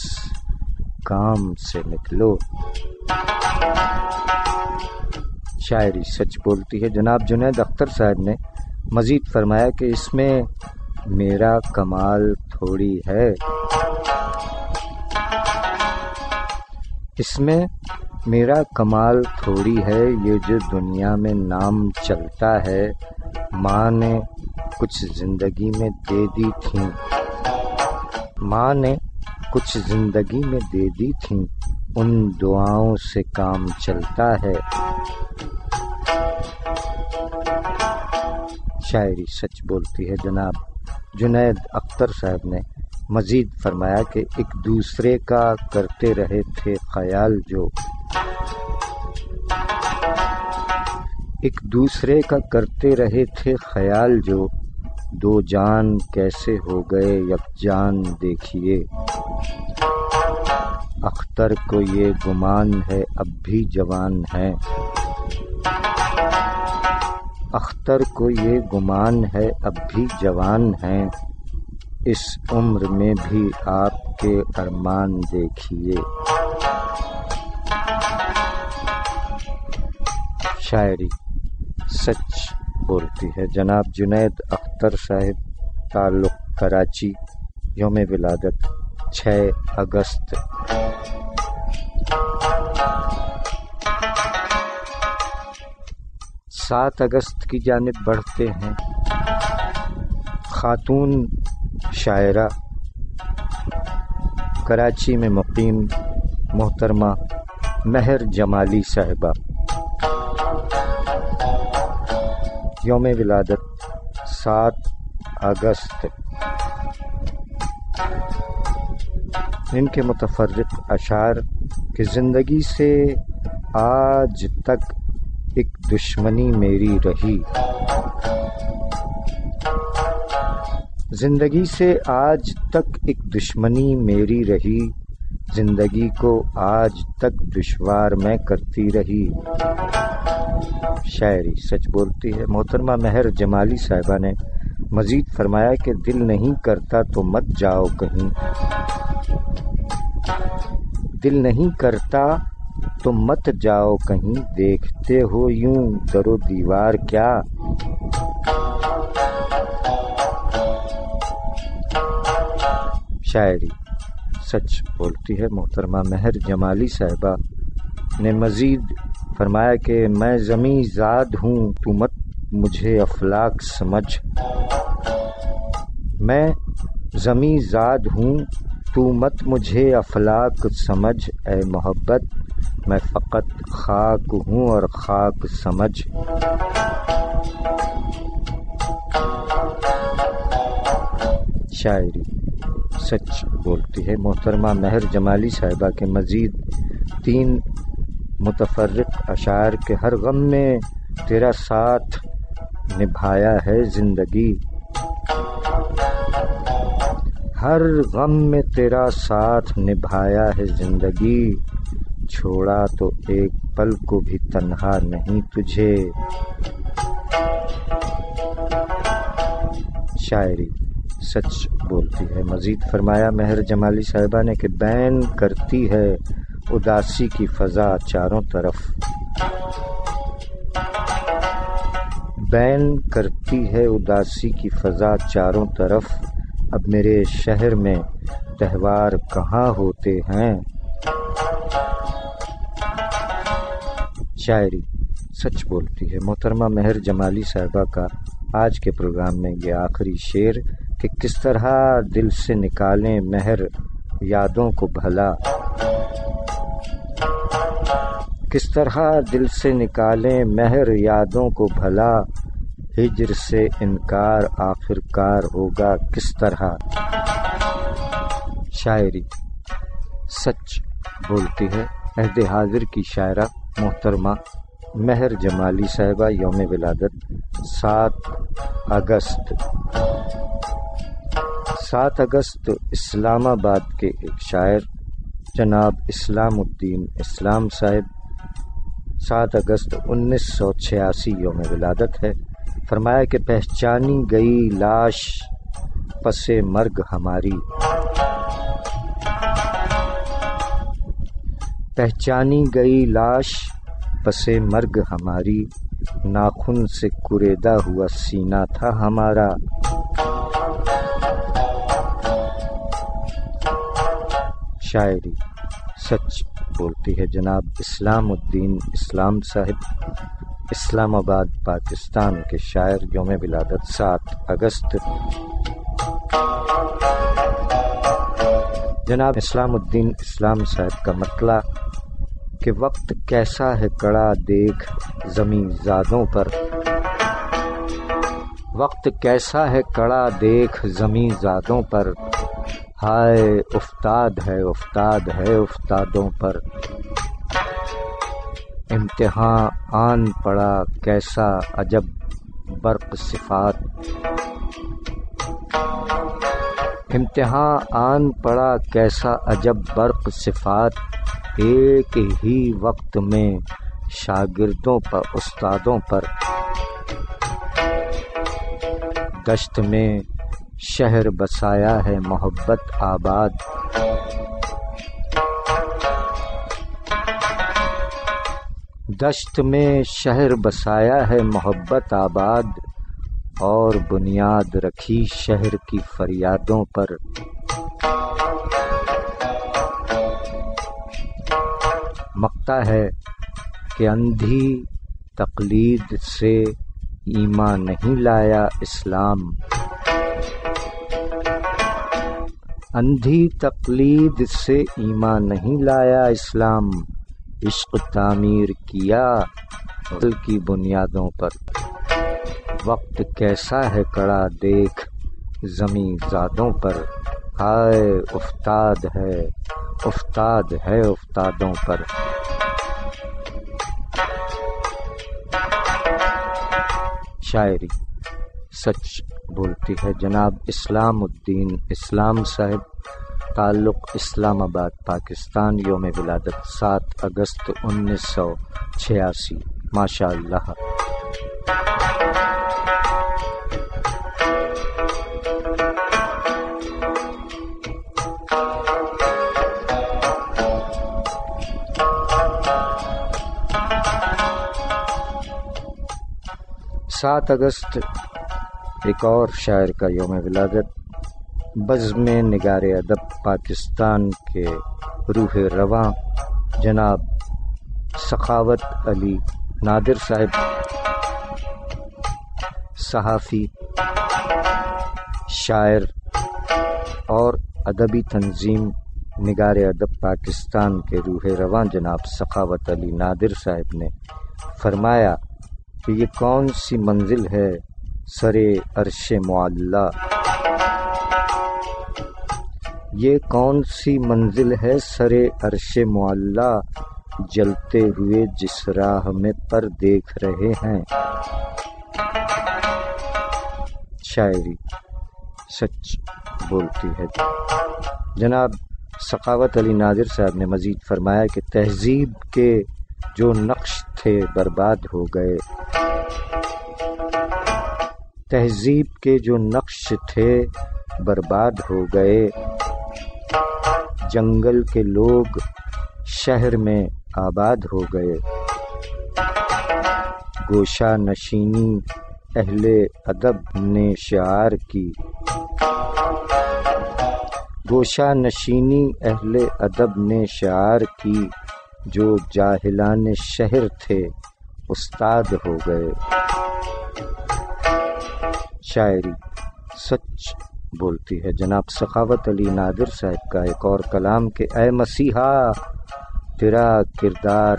کام سے نکلو۔ شاعری سچ بولتی ہے۔ جناب جنید اختر صاحب نے مزید فرمایا کہ اس میں میرا کمال تھوڑی ہے، اس میں میرا کمال تھوڑی ہے، یہ جو دنیا میں نام چلتا ہے ماں نے کچھ زندگی میں دے دی تھیں، ماں نے کچھ زندگی میں دے دی تھیں، ان دعاؤں سے کام چلتا ہے۔ شاعری سچ بولتی ہے۔ جناب جنید اختر صاحب نے مزید فرمایا کہ ایک دوسرے کا کرتے رہے تھے خیال جو، ایک دوسرے کا کرتے رہے تھے خیال جو، دو جان کیسے ہو گئے یک جان دیکھیے، اختر کو یہ گمان ہے اب بھی جوان ہے، اختر کو یہ گمان ہے اب بھی جوان ہیں، اس عمر میں بھی آپ کے ارمان دیکھیے۔ شاعری سچ بولتی ہے۔ جناب جنید اختر صاحب، تعلق کراچی، یوم ولادت 6 اگست۔ 7 اگست کی جانب بڑھتے ہیں۔ خاتون شاعرہ کراچی میں مقیم محترمہ مہر جمالی صاحبہ، یوم ولادت 7 اگست۔ ان کے متفرق اشعار کہ زندگی سے آج تک ایک دشمنی میری رہی، زندگی سے آج تک ایک دشمنی میری رہی، زندگی کو آج تک دشوار میں کرتی رہی۔ شاعری سچ بولتی ہے۔ محترمہ مہر جمالی صاحبہ نے مزید فرمایا کہ دل نہیں کرتا تو مت جاؤ کہیں، دل نہیں کرتا تو مت جاؤ کہیں، دیکھتے ہو یوں در و دیوار کیا، شاعری سچ بولتی ہے۔ محترمہ مہر جمالی صاحبہ نے مزید فرمایا کہ میں زمیں زاد ہوں تو مت مجھے افلاک سمجھ، میں زمیں زاد ہوں تو مت مجھے افلاک سمجھ، اے محبت میں فقط خاک ہوں اور خاک سمجھ۔ شاعری سچ بولتی ہے۔ محترمہ مہر جمالی صاحبہ کے مزید 3 متفرق اشعار کے ہر غم میں تیرا ساتھ نبھایا ہے زندگی، ہر غم میں تیرا ساتھ نبھایا ہے زندگی، چھوڑا تو ایک پل کو بھی تنہا نہیں تجھے۔ شاعری سچ بولتی ہے۔ مزید فرمایا مہر جمالی صاحبہ نے کہ بین کرتی ہے اداسی کی فضا چاروں طرف، بین کرتی ہے اداسی کی فضا چاروں طرف، اب میرے شہر میں تہوار کہاں ہوتے ہیں۔ شاعری سچ بولتی ہے۔ محترمہ مہر جمالی صاحبہ کا آج کے پروگرام میں یہ آخری شعر کہ کس طرح دل سے نکالیں مہر یادوں کو بھلا، کس طرح دل سے نکالیں مہر یادوں کو بھلا، ہجر سے انکار آخر کار ہوگا کس طرح۔ شاعری سچ بولتی ہے عہد حاضر کی شاعرہ محترمہ مہر جمالی صاحبہ، یوم ولادت 7 اگست۔ 7 اگست اسلام آباد کے ایک شاعر جناب اسلام الدین اسلام صاحب، 7 اگست 1986 یوم ولادت ہے۔ فرمایا کہ پہچانی گئی لاش پس مرگ ہماری، پہچانی گئی لاش پس مرگ ہماری، ناخن سے کریدا ہوا سینہ تھا ہمارا۔ شاعری سچ بولتی ہے جناب اسلام الدین اسلام صاحب، اسلام آباد پاکستان کے شاعر، یوم ولادت 7 اگست۔ جناب اسلام الدین اسلام صاحب کا مطلع کہ وقت کیسا ہے کڑا دیکھ زمیں زادوں پر، وقت کیسا ہے کڑا دیکھ زمیں زادوں پر، ہائے افتاد ہے افتاد ہے افتادوں پر، امتحان آن پڑا کیسا عجب برق صفات، امتحان آن پڑا کیسا عجب برق صفات، ایک ہی وقت میں شاگردوں پر استادوں پر، دشت میں شہر بسایا ہے محبت آباد، دشت میں شہر بسایا ہے محبت آباد، اور بنیاد رکھی شہر کی فریادوں پر۔ مقطع ہے کہ اندھی تقلید سے ایمان نہیں لایا اسلام، اندھی تقلید سے ایمان نہیں لایا اسلام، عشق تعمیر کیا دل کی بنیادوں پر، وقت کیسا ہے کڑا دیکھ زمیں زادوں پر، ہائے افتاد ہے افتادوں پر۔ شاعری سچ بولتی ہے جناب اسلام الدین اسلام صاحب، تعلق اسلام آباد پاکستان، یوم ولادت 7 اگست 1986، ماشاء اللہ۔ سات اگست ایک اور شاعر کا یوم ولادت، بزم نگار ادب پاکستان کے روح رواں جناب سخاوت علی نادر صاحب، صحافی، شاعر اور ادبی تنظیم نگار ادب پاکستان کے روح رواں جناب سخاوت علی نادر صاحب نے فرمایا کہ یہ کون سی منزل ہے سرے عرش معلی، یہ کون سی منزل ہے سرے عرش معلی، جلتے ہوئے جس راہ میں پر دیکھ رہے ہیں۔ شاعری سچ بولتی ہے جناب سخاوت علی نادر صاحب نے مزید فرمایا کہ تہذیب کے جو نقش تھے برباد ہو گئے، تہذیب کے جو نقش تھے برباد ہو گئے، جنگل کے لوگ شہر میں آباد ہو گئے، گوشہ نشینی اہل ادب نے شعار کی، گوشہ نشینی اہل ادب نے شعار کی، جو جاہلان شہر تھے استاد ہو گئے۔ شاعری سچ بولتی ہے جناب سخاوت علی نادر صاحب کا ایک اور کلام کہ اے مسیحا تیرا کردار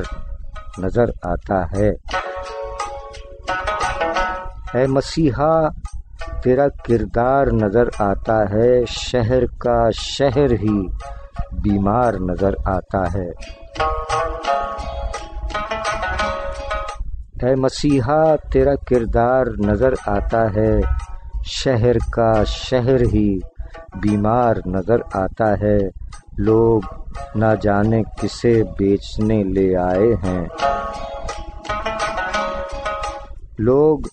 نظر آتا ہے، اے مسیحا تیرا کردار نظر آتا ہے، شہر کا شہر ہی بیمار نظر آتا ہے، اے مسیحا تیرا کردار نظر آتا ہے، شہر کا شہر ہی بیمار نظر آتا ہے، لوگ نہ جانے کسے بیچنے لے آئے ہیں، لوگ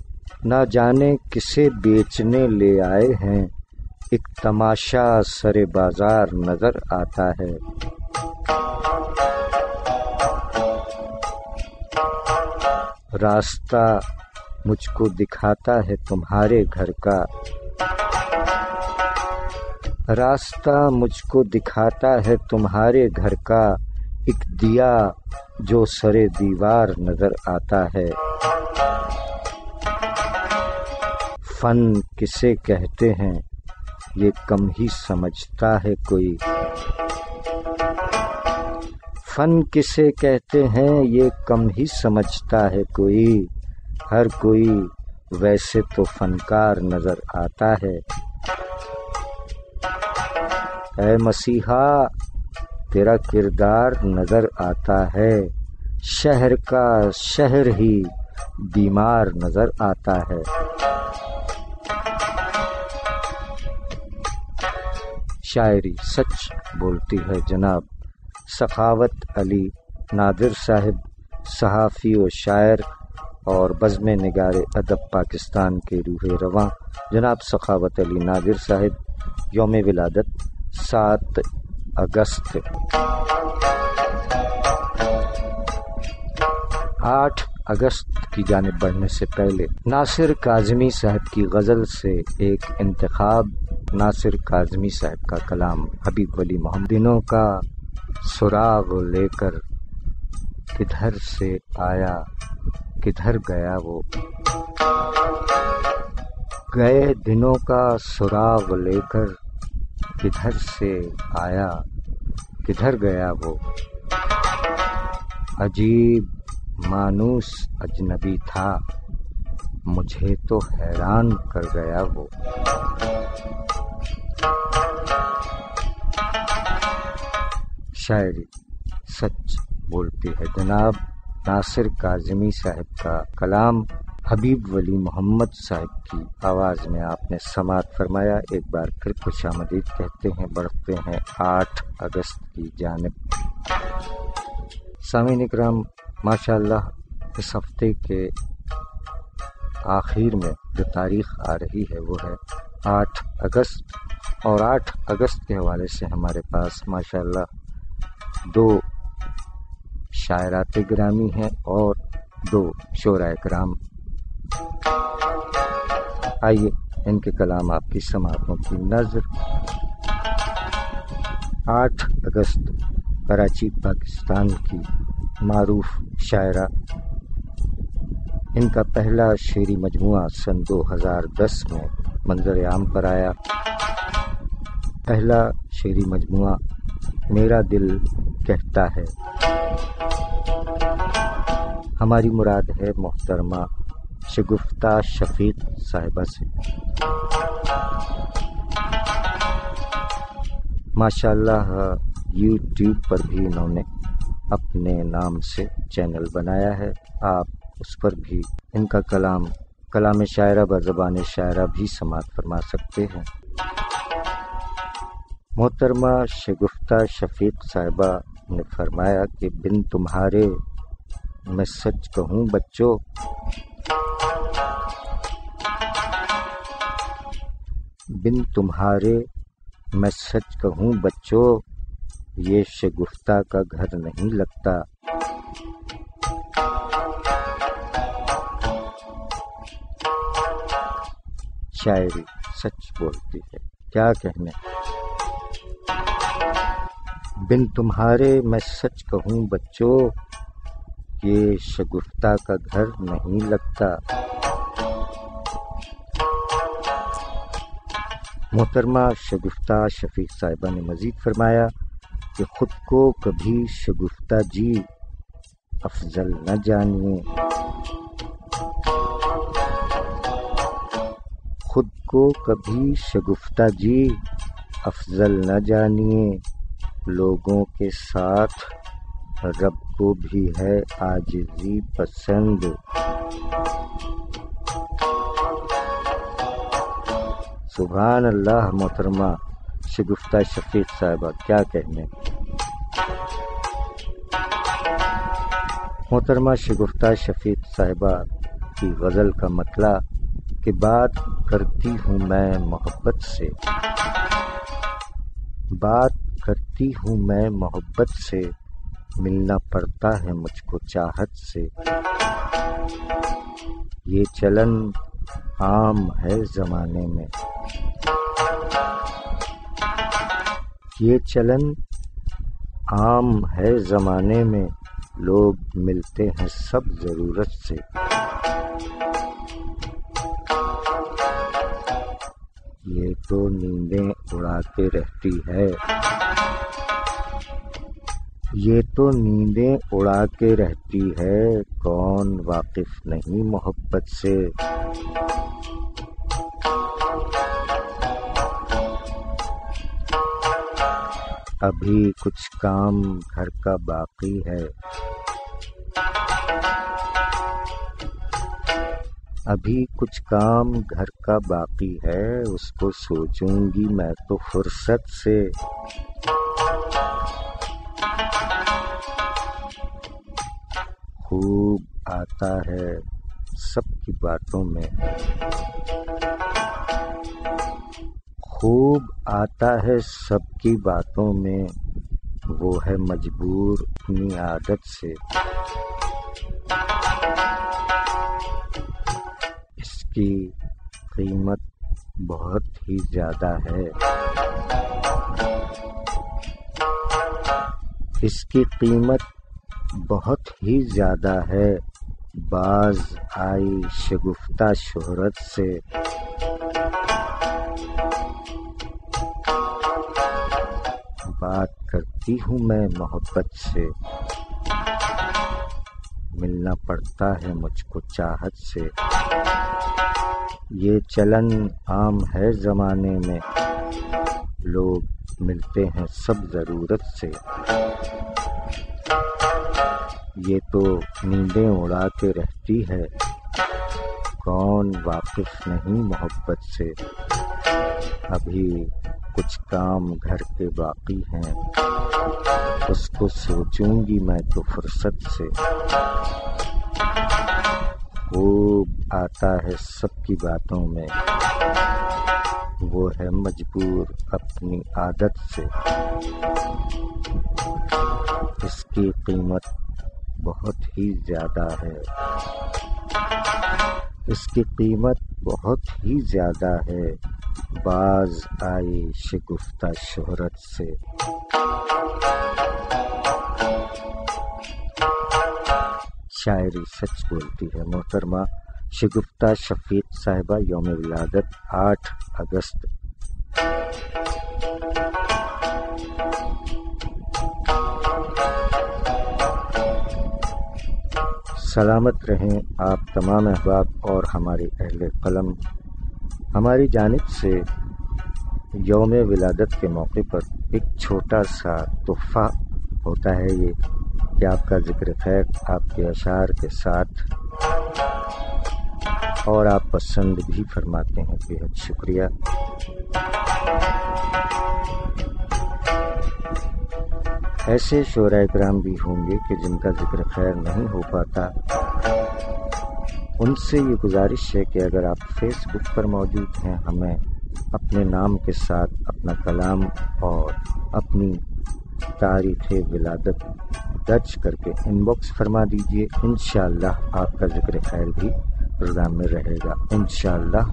نہ جانے کسے بیچنے لے آئے ہیں، ایک تماشا سر بازار نظر آتا ہے، راستہ مجھ کو دکھاتا ہے تمہارے گھر کا، راستہ مجھ کو دکھاتا ہے تمہارے گھر کا، ایک دیا جو سرے دیوار نظر آتا ہے، فن کسے کہتے ہیں یہ کم ہی سمجھتا ہے کوئی، فن کسے کہتے ہیں یہ کم ہی سمجھتا ہے کوئی، ہر کوئی ویسے تو فنکار نظر آتا ہے، اے مسیحا تیرا کردار نظر آتا ہے، شہر کا شہر ہی بیمار نظر آتا ہے۔ شاعری سچ بولتی ہے جناب سخاوت علی نادر صاحب، صحافی و شاعر اور بزم نگار ادب پاکستان کے روح رواں جناب سخاوت علی نادر صاحب، یوم ولادت 7 اگست۔ 8 اگست کی جانب بڑھنے سے پہلے ناصر کاظمی صاحب کی غزل سے ایک انتخاب، ناصر کاظمی صاحب کا کلام حبیب ولی محمد۔ دنوں کا سراغ لے کر کدھر سے آیا کدھر گیا وہ، گئے دنوں کا سراغ لے کر کدھر سے آیا کدھر گیا وہ، عجیب مانوس اجنبی تھا مجھے تو حیران کر گیا وہ۔ شاعری سچ بولتی ہے جناب ناصر کاظمی صاحب کا کلام حبیب ولی محمد صاحب کی آواز میں آپ نے سماعت فرمایا۔ ایک بار پھر خوش آمدید کہتے ہیں، بڑھتے ہیں 8 اگست کی جانب۔ سامعین اکرام، ماشاءاللہ اس ہفتے کے آخر میں جو تاریخ آ رہی ہے وہ ہے 8 اگست، اور 8 اگست کے حوالے سے ہمارے پاس ماشاءاللہ 2 شاعرات گرامی ہیں اور 2 شعراء کرام۔ آئیے ان کے کلام آپ کی سماعتوں کی نظر۔ 8 اگست کراچی پاکستان کی معروف شاعرہ، ان کا پہلا شعری مجموعہ سن 2010 میں منظر عام پر آیا۔ پہلا شعری مجموعہ میرا دل کہتا ہے، ہماری مراد ہے محترمہ شگفتہ شفیق صاحبہ سے۔ ماشاءاللہ یوٹیوب پر بھی انہوں نے اپنے نام سے چینل بنایا ہے، آپ اس پر بھی ان کا کلام شاعرہ بزبان شاعرہ بھی سماعت فرما سکتے ہیں۔ محترمہ شگفتہ شفیق صاحبہ نے فرمایا کہ بن تمہارے میں سچ کہوں بچوں، بن تمہارے میں سچ کہوں بچوں، یہ شگفتہ کا گھر نہیں لگتا۔ شاعری سچ بولتی ہے، کیا کہنے۔ بن تمہارے میں سچ کہوں بچوں، یہ شگفتہ کا گھر نہیں لگتا۔ محترمہ شگفتہ شفیق صاحبہ نے مزید فرمایا کہ خود کو کبھی شگفتہ جی افضل نہ جانیے، خود کو کبھی شگفتہ جی افضل نہ جانیے، لوگوں کے ساتھ رب کو بھی ہے عاجزی پسند۔ سبحان اللہ محترمہ شگفتہ شفیق صاحبہ، کیا کہنے۔ محترمہ شگفتہ شفیق صاحبہ کی غزل کا مطلع کہ بات کرتی ہوں میں محبت سے، بات کرتی ہوں میں محبت سے، ملنا پڑتا ہے مجھ کو چاہت سے، یہ چلن عام ہے زمانے میں، یہ چلن عام ہے زمانے میں، لوگ ملتے ہیں سب ضرورت سے، یہ تو نیندیں اڑا کے رہتی ہے، یہ تو نیندیں اڑا کے رہتی ہے، کون واقف نہیں محبت سے، ابھی کچھ کام گھر کا باقی ہے، ابھی کچھ کام گھر کا باقی ہے، اس کو سوچوں گی میں تو فرصت سے، خوب آتا ہے سب کی باتوں میں، خوب آتا ہے سب کی باتوں میں، وہ ہے مجبور اپنی عادت سے، اس کی قیمت بہت ہی زیادہ ہے، اس کی قیمت بہت ہی زیادہ ہے، باز آئی شگفتہ شہرت سے، بات کرتی ہوں میں محبت سے، ملنا پڑتا ہے مجھ کو چاہت سے، یہ چلن عام ہے زمانے میں، لوگ ملتے ہیں سب ضرورت سے، یہ تو نیندیں اڑا کے رہتی ہے، کون واقف نہیں محبت سے، ابھی کچھ کام گھر کے باقی ہیں، اس کو سوچوں گی میں تو فرصت سے، خوب آتا ہے سب کی باتوں میں، وہ ہے مجبور اپنی عادت سے، اس کی قیمت بہت ہی زیادہ ہے، اس کی قیمت بہت ہی زیادہ ہے، باز آئی شگفتہ شہرت سے۔ شاعری سچ بولتی ہے محترمہ شگفتہ شفیق صاحبہ، یوم ولادت 8 اگست۔ سلامت رہیں آپ تمام احباب اور ہمارے اہل قلم۔ ہماری جانب سے یوم ولادت کے موقع پر ایک چھوٹا سا تحفہ ہوتا ہے یہ کہ آپ کا ذکر خیر آپ کے اشعار کے ساتھ، اور آپ پسند بھی فرماتے ہیں، بے حد شکریہ۔ ایسے شعراء کرام بھی ہوں گے کہ جن کا ذکر خیر نہیں ہو پاتا، ان سے یہ گزارش ہے کہ اگر آپ فیس بک پر موجود ہیں، ہمیں اپنے نام کے ساتھ اپنا کلام اور اپنی تاریخ ولادت درج کر کے ان باکس فرما دیجئے، انشاءاللہ آپ کا ذکر خیر بھی پروگرام میں رہے گا، انشاءاللہ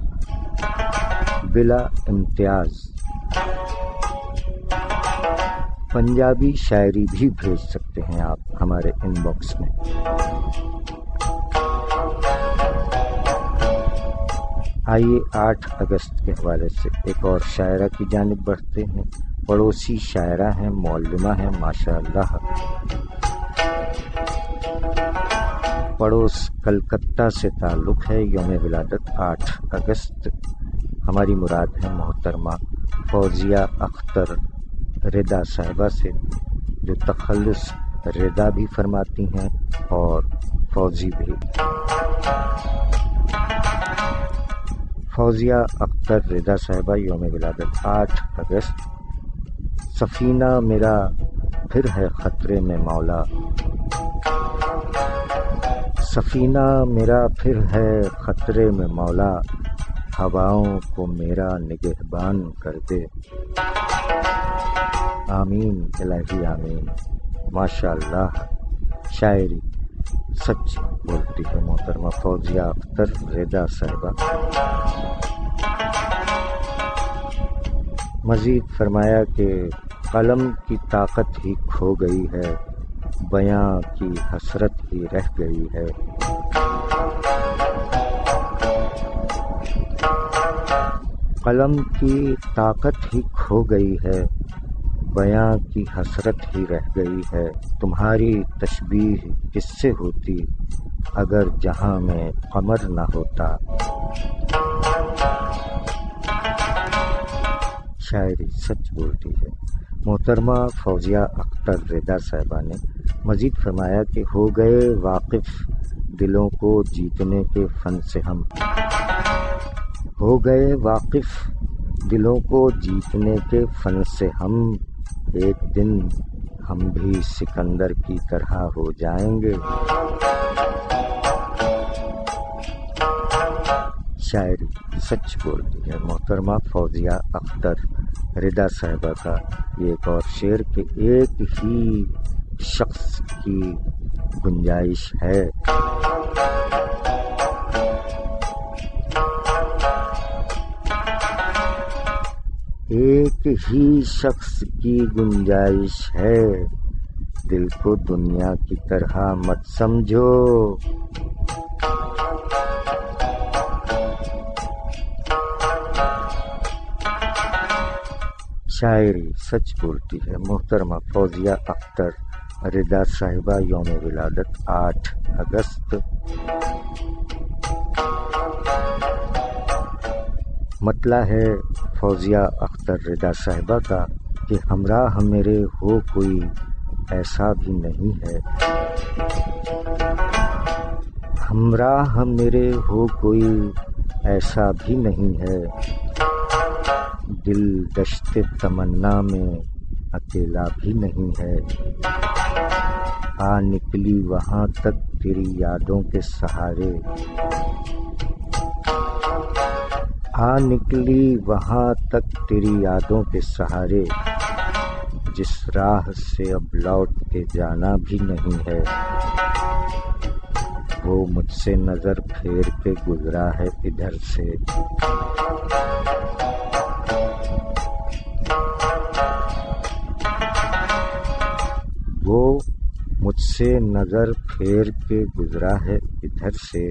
بلا امتیاز۔ پنجابی شاعری بھی بھیج سکتے ہیں آپ ہمارے ان باکس میں۔ آئیے 8 اگست کے حوالے سے ایک اور شاعرہ کی جانب بڑھتے ہیں. پڑوسی شاعرہ ہیں، معلمہ ہیں، ماشاء اللہ. پڑوس کلکتہ سے تعلق ہے. یوم ولادت 8 اگست. ہماری مراد ہے محترمہ فوزیہ اختر رضا صاحبہ سے، جو تخلص رضا بھی فرماتی ہیں اور فوزی بھی. فوزیہ اختر رضا صاحبہ یوم ولادت 8 اگست. سفینہ میرا پھر ہے خطرے میں مولا، سفینہ میرا پھر ہے خطرے میں مولا، ہواؤں کو میرا نگہبان کر دے. آمین الہی آمین. ماشاء اللہ. شاعری سچ بولتی ہے محترمہ فوزیہ اختر رضا صاحبہ. مزید فرمایا کہ قلم کی طاقت ہی کھو گئی ہے، بیاں کی حسرت ہی رہ گئی ہے. قلم کی طاقت ہی کھو گئی ہے، بیاں کی حسرت ہی رہ گئی ہے. تمہاری تشبیہ کس سے ہوتی اگر جہاں میں قمر نہ ہوتا. شاعری سچ بولتی ہے. محترمہ فوزیہ اختر رضا صاحبہ نے مزید فرمایا کہ ہو گئے واقف دلوں کو جیتنے کے فن سے ہم، ہو گئے واقف دلوں کو جیتنے کے فن سے ہم، ایک دن ہم بھی سکندر کی طرح ہو جائیں گے. شاعری سچ بولتی ہے. محترمہ فوزیہ اختر رضا صاحبہ کا یہ ایک اور شعر کہ ایک ہی شخص کی گنجائش ہے، ایک ہی شخص کی گنجائش ہے، دل کو دنیا کی طرح مت سمجھو. شاعری سچ بولتی ہے. محترمہ فوزیہ اختر رضا صاحبہ یوم ولادت 8 اگست. مطلع ہے فوزیہ اختر رضا صاحبہ کا کہ ہمراہ میرے ہو کوئی ایسا بھی نہیں ہے، ہمراہ میرے ہو کوئی ایسا بھی نہیں ہے، دل دشت تمنا میں اکیلا بھی نہیں ہے. آ نکلی وہاں تک تیری یادوں کے سہارے، آ نکلی وہاں تک تیری یادوں کے سہارے، جس راہ سے اب لوٹ کے جانا بھی نہیں ہے، وہ مجھ سے نظر پھیر کے گزرا ہے ادھر سے. وہ مجھ سے نظر پھیر کے گزرا ہے ادھر سے،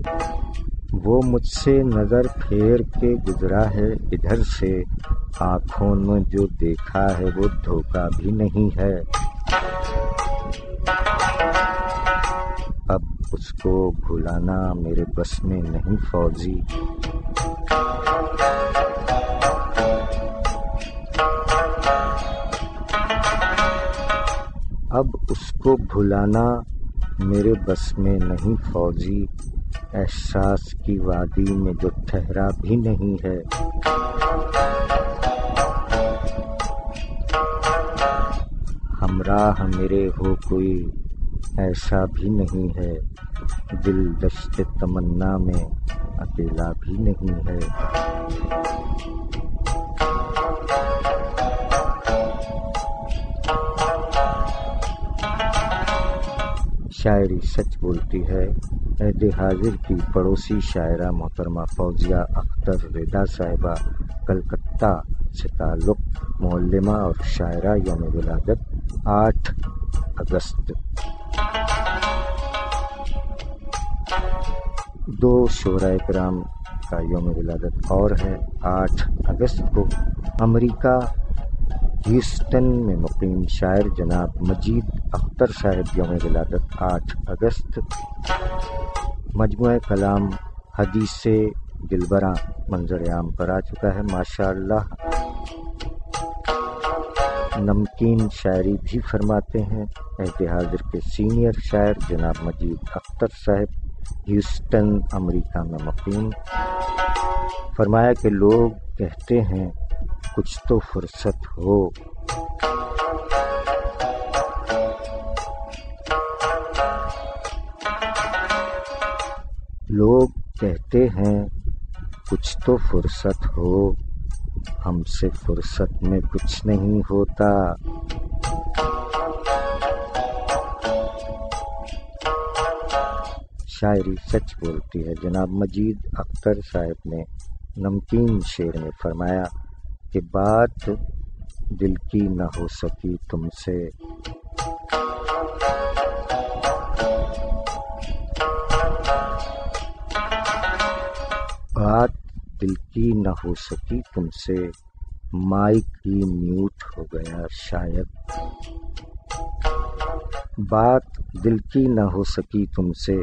وہ مجھ سے نظر پھیر کے گزرا ہے ادھر سے، آنکھوں نے جو دیکھا ہے وہ دھوکا بھی نہیں ہے. اب اس کو بھلانا میرے بس میں نہیں فوزی، اب اس کو بھلانا میرے بس میں نہیں فوزی، احساس کی وادی میں جو ٹھہرا بھی نہیں ہے. ہمراہ میرے ہو کوئی ایسا بھی نہیں ہے، دل دشت تمنا میں اکیلا بھی نہیں ہے. شاعری سچ بولتی ہے. عہد حاضر کی پڑوسی شاعرہ محترمہ فوزیہ اختر رضا صاحبہ کلکتہ سے تعلق، معلمہ اور شاعرہ، یوم ولادت 8 اگست. دو شعراء کرام کا یوم ولادت اور ہے 8 اگست کو امریکہ ہیوسٹن میں مقیم شاعر جناب مجید اختر صاحب یوم ولادت 8 اگست۔ مجموعہ کلام حدیث دلبراں منظر عام پر آ چکا ہے ماشاءاللہ۔ نمکین شاعری بھی فرماتے ہیں عہد حاضر کے سینئر شاعر جناب مجید اختر صاحب ہیوسٹن امریکہ میں مقیم۔ فرمایا کہ لوگ کہتے ہیں کچھ تو فرصت ہو، لوگ کہتے ہیں کچھ تو فرصت ہو، ہم سے فرصت میں کچھ نہیں ہوتا۔ شاعری سچ بولتی ہے۔ جناب مجید اختر صاحب نے نمکین شعر میں فرمایا کہ بات دل کی نہ ہو سکی تم سے، بات دل کی نہ ہو سکی تم سے، مائک ہی میوٹ ہو گیا شاید، بات دل کی نہ ہو سکی تم سے،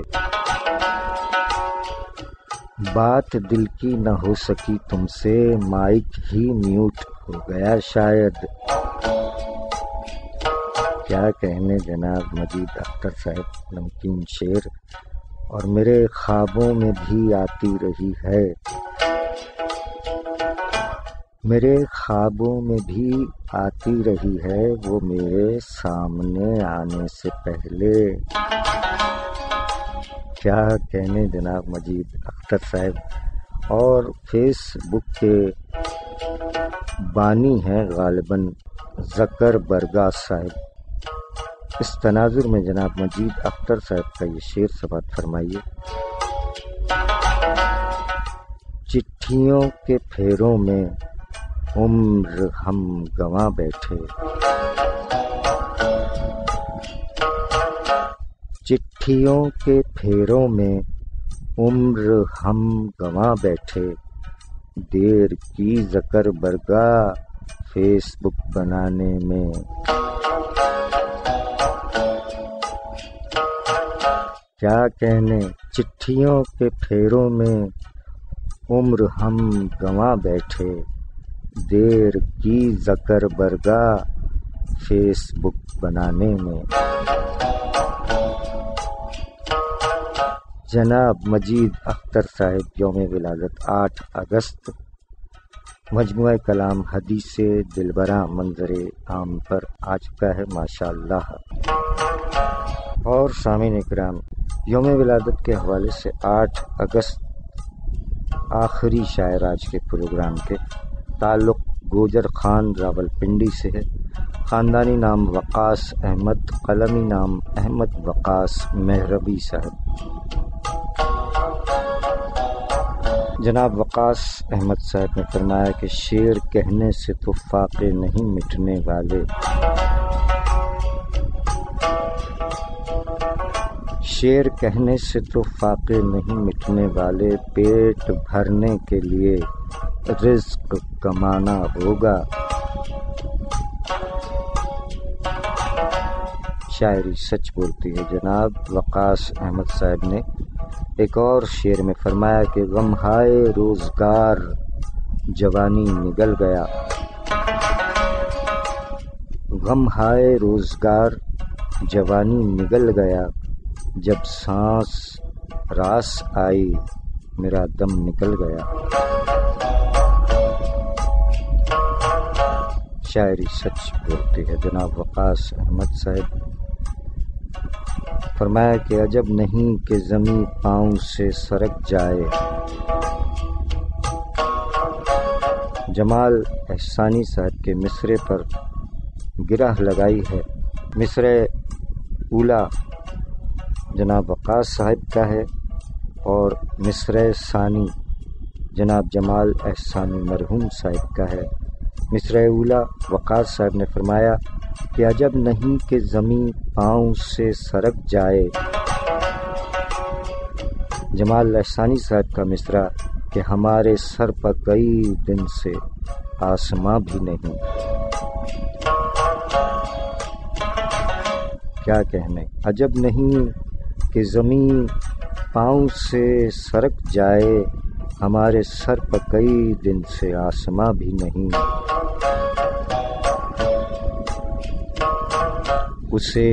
بات دل کی نہ ہو سکی تم سے، مائک ہی میوٹ ہو گیا شاید۔ کیا کہنے جناب مجید اختر صاحب، نمکین شعر، اور میرے خوابوں میں بھی آتی رہی ہے، میرے خوابوں میں بھی آتی رہی ہے، وہ میرے سامنے آنے سے پہلے۔ کیا کہنے جناب مجید اختر صاحب، اور فیس بک کے بانی ہیں غالباً زکر برگا صاحب۔ اس تناظر میں جناب مجید اختر صاحب کا یہ شعر سماعت فرمائیے۔ چٹھیوں کے پھیروں میں عمر ہم گنوا بیٹھے، چٹھیوں کے پھیروں میں عمر ہم گنوا بیٹھے، دیر کی زکر برگا فیس بک بنانے میں، کیا کہنے چٹھیوں کے پھیروں میں عمر ہم گنوا بیٹھے، دیر کی زکر برگا فیس بک بنانے میں۔ جناب مجید اختر صاحب یوم ولادت 8 اگست، مجموعہ کلام حدیث دلبراں منظر عام پر آ چکا ہے ماشاءاللہ۔ اور سامعین اکرام، یوم ولادت کے حوالے سے 8 اگست آخری شاعر آج کے پروگرام کے تعلق گوجر خان راولپنڈی سے ہے۔ خاندانی نام وقاص احمد، قلمی نام احمد وقاص مہربی صاحب۔ جناب وقاص احمد صاحب نے فرمایا کہ شعر کہنے سے تو فاقے نہیں مٹنے والے، شعر کہنے سے تو فاقے نہیں مٹنے والے، پیٹ بھرنے کے لیے رزق کمانا ہوگا۔ شاعری سچ بولتی ہے۔ جناب وقاص احمد صاحب نے ایک اور شعر میں فرمایا کہ غم ہائے روزگار جوانی نگل گیا، غم ہائے روزگار جوانی نگل گیا، جب سانس راس آئی میرا دم نکل گیا۔ شاعری سچ بولتی ہے۔ جناب وقاص احمد صاحب فرمایا کہ عجب نہیں کہ زمیں پاؤں سے سرک جائے۔ جمال احسانی صاحب کے مصرے پر گرہ لگائی ہے۔ مصرے اولا جناب وقاص صاحب کا ہے اور مصرے ثانی جناب جمال احسانی مرحوم صاحب کا ہے۔ مصرے اولا وقاص صاحب نے فرمایا کہ عجب نہیں کہ زمیں پاؤں سے سرک جائے۔ جمال احسانی صاحب کا مصرع کہ ہمارے سر پر کئی دن سے آسماں بھی نہیں۔ کیا کہنے، عجب نہیں کہ زمین پاؤں سے سرک جائے، ہمارے سر پر کئی دن سے آسماں بھی نہیں۔ اسے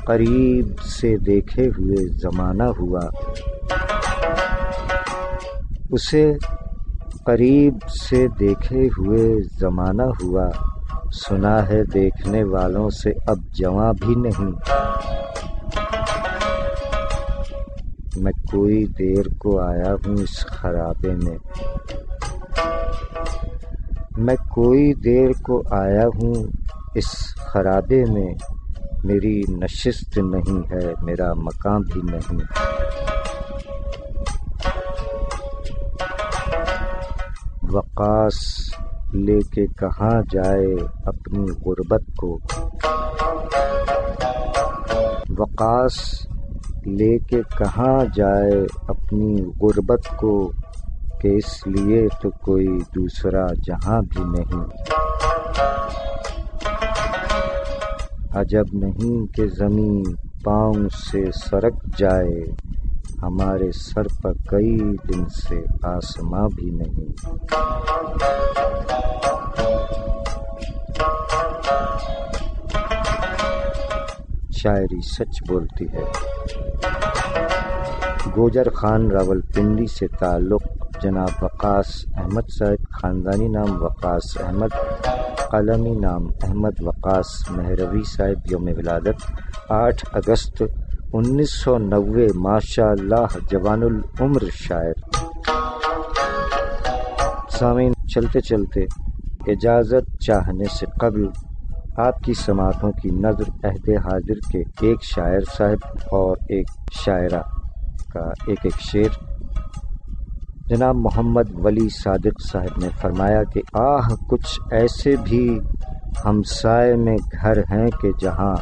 قریب سے دیکھے ہوئے زمانہ ہوا، اسے قریب سے دیکھے ہوئے زمانہ ہوا، سنا ہے دیکھنے والوں سے اب جواں بھی نہیں۔ میں کوئی دیر کو آیا ہوں اس خرابے میں، میں کوئی دیر کو آیا ہوں اس خرابے میں، میری نشست نہیں ہے، میرا مقام بھی نہیں۔ وقاص لے کے کہاں جائے اپنی غربت کو، وقاص لے کے کہاں جائے اپنی غربت کو، کہ اس لیے تو کوئی دوسرا جہاں بھی نہیں۔ عجب نہیں کہ زمین پاؤں سے سرک جائے، ہمارے سر پر کئی دن سے آسماں بھی نہیں۔ شاعری سچ بولتی ہے۔ گوجر خان راولپنڈی سے تعلق جناب وقاص احمد صاحب، خاندانی نام وقاص احمد، قلمی نام احمد وقاص مہروی صاحب، یوم ولادت 8 اگست 1990، ماشاء اللہ جوان العمر شاعر۔ سامعین، چلتے چلتے اجازت چاہنے سے قبل آپ کی سماعتوں کی نظر عہد حاضر کے ایک شاعر صاحب اور ایک شاعرہ کا ایک شعر۔ جناب محمد ولی صادق صاحب نے فرمایا کہ آہ کچھ ایسے بھی ہمسائے میں گھر ہیں کہ جہاں،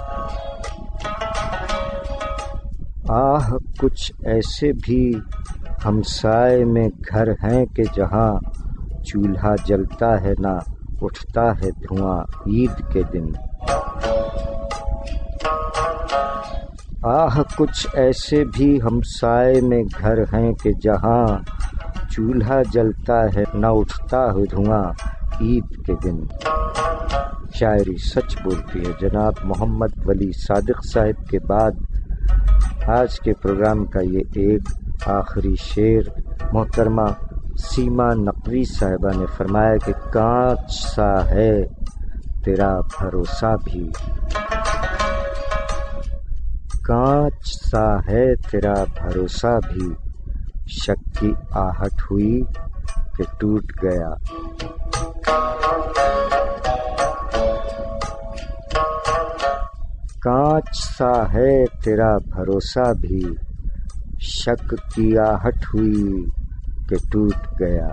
آہ کچھ ایسے بھی ہمسائے میں گھر ہیں کہ جہاں، چولہا جلتا ہے نہ اٹھتا ہے دھواں عید کے دن۔ آہ کچھ ایسے بھی ہمسائے میں گھر ہیں کہ جہاں، چولہا جلتا ہے نہ اٹھتا ہے دھواں عید کے دن۔ شاعری سچ بولتی ہے۔ جناب محمد ولی صادق صاحب کے بعد آج کے پروگرام کا یہ ایک آخری شعر محترمہ سیما نقوی صاحبہ نے فرمایا کہ کانچ سا ہے تیرا بھروسہ بھی، کانچ سا ہے تیرا بھروسہ بھی، شک کی آہٹ ہوئی کہ ٹوٹ گیا۔ کانچ سا ہے تیرا بھروسہ بھی، شک کی آہٹ ہوئی کہ ٹوٹ گیا۔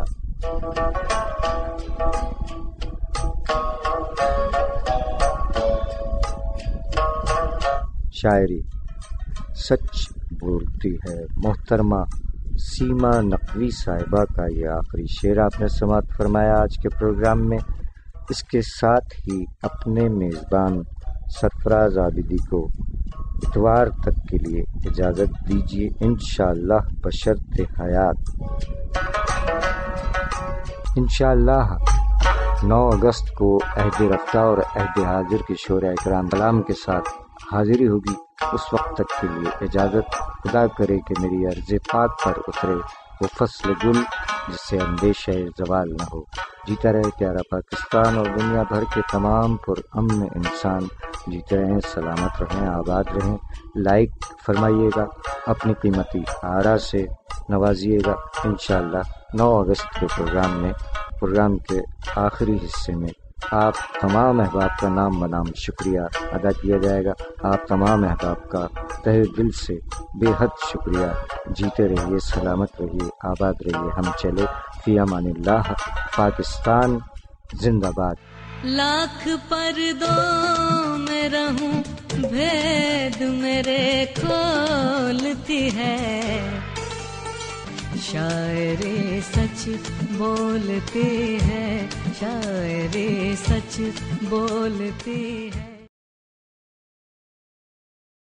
شاعری سچ بولتی ہے۔ محترمہ سیما نقوی صاحبہ کا یہ آخری شعر آپ نے سماعت فرمایا آج کے پروگرام میں۔ اس کے ساتھ ہی اپنے میزبان سرفراز عابدی کو اتوار تک کے لیے اجازت دیجیے، انشاءاللہ بشرط حیات۔ انشاءاللہ 9 اگست کو عہد رفتہ اور عہد حاضر کے شعراء اکرام کلام کے ساتھ حاضری ہوگی۔ اس وقت تک کے لیے اجازت، خدا کرے کہ میری عرض پاک پر اترے وہ فصل گل جس سے اندیشہ زوال نہ ہو۔ جیتا رہے پیارا پاکستان اور دنیا بھر کے تمام پر امن انسان جیتے رہیں، سلامت رہیں، آباد رہیں۔ لائک فرمائیے گا، اپنی قیمتی آرا سے نوازیے گا۔ انشاءاللہ 9 اگست کے پروگرام کے آخری حصے میں آپ تمام احباب کا نام بنام شکریہ ادا کیا جائے گا۔ آپ تمام احباب کا تہہ دل سے بے حد شکریہ۔ جیتے رہیے، سلامت رہیے، آباد رہیے۔ ہم چلے، فی امان اللہ۔ پاکستان زندہ باد۔ لاکھ پردوں میں رہوں بھید میرے کھولتی ہے، شاعری سچ بولتے ہیں، شاعری سچ بولتی ہے.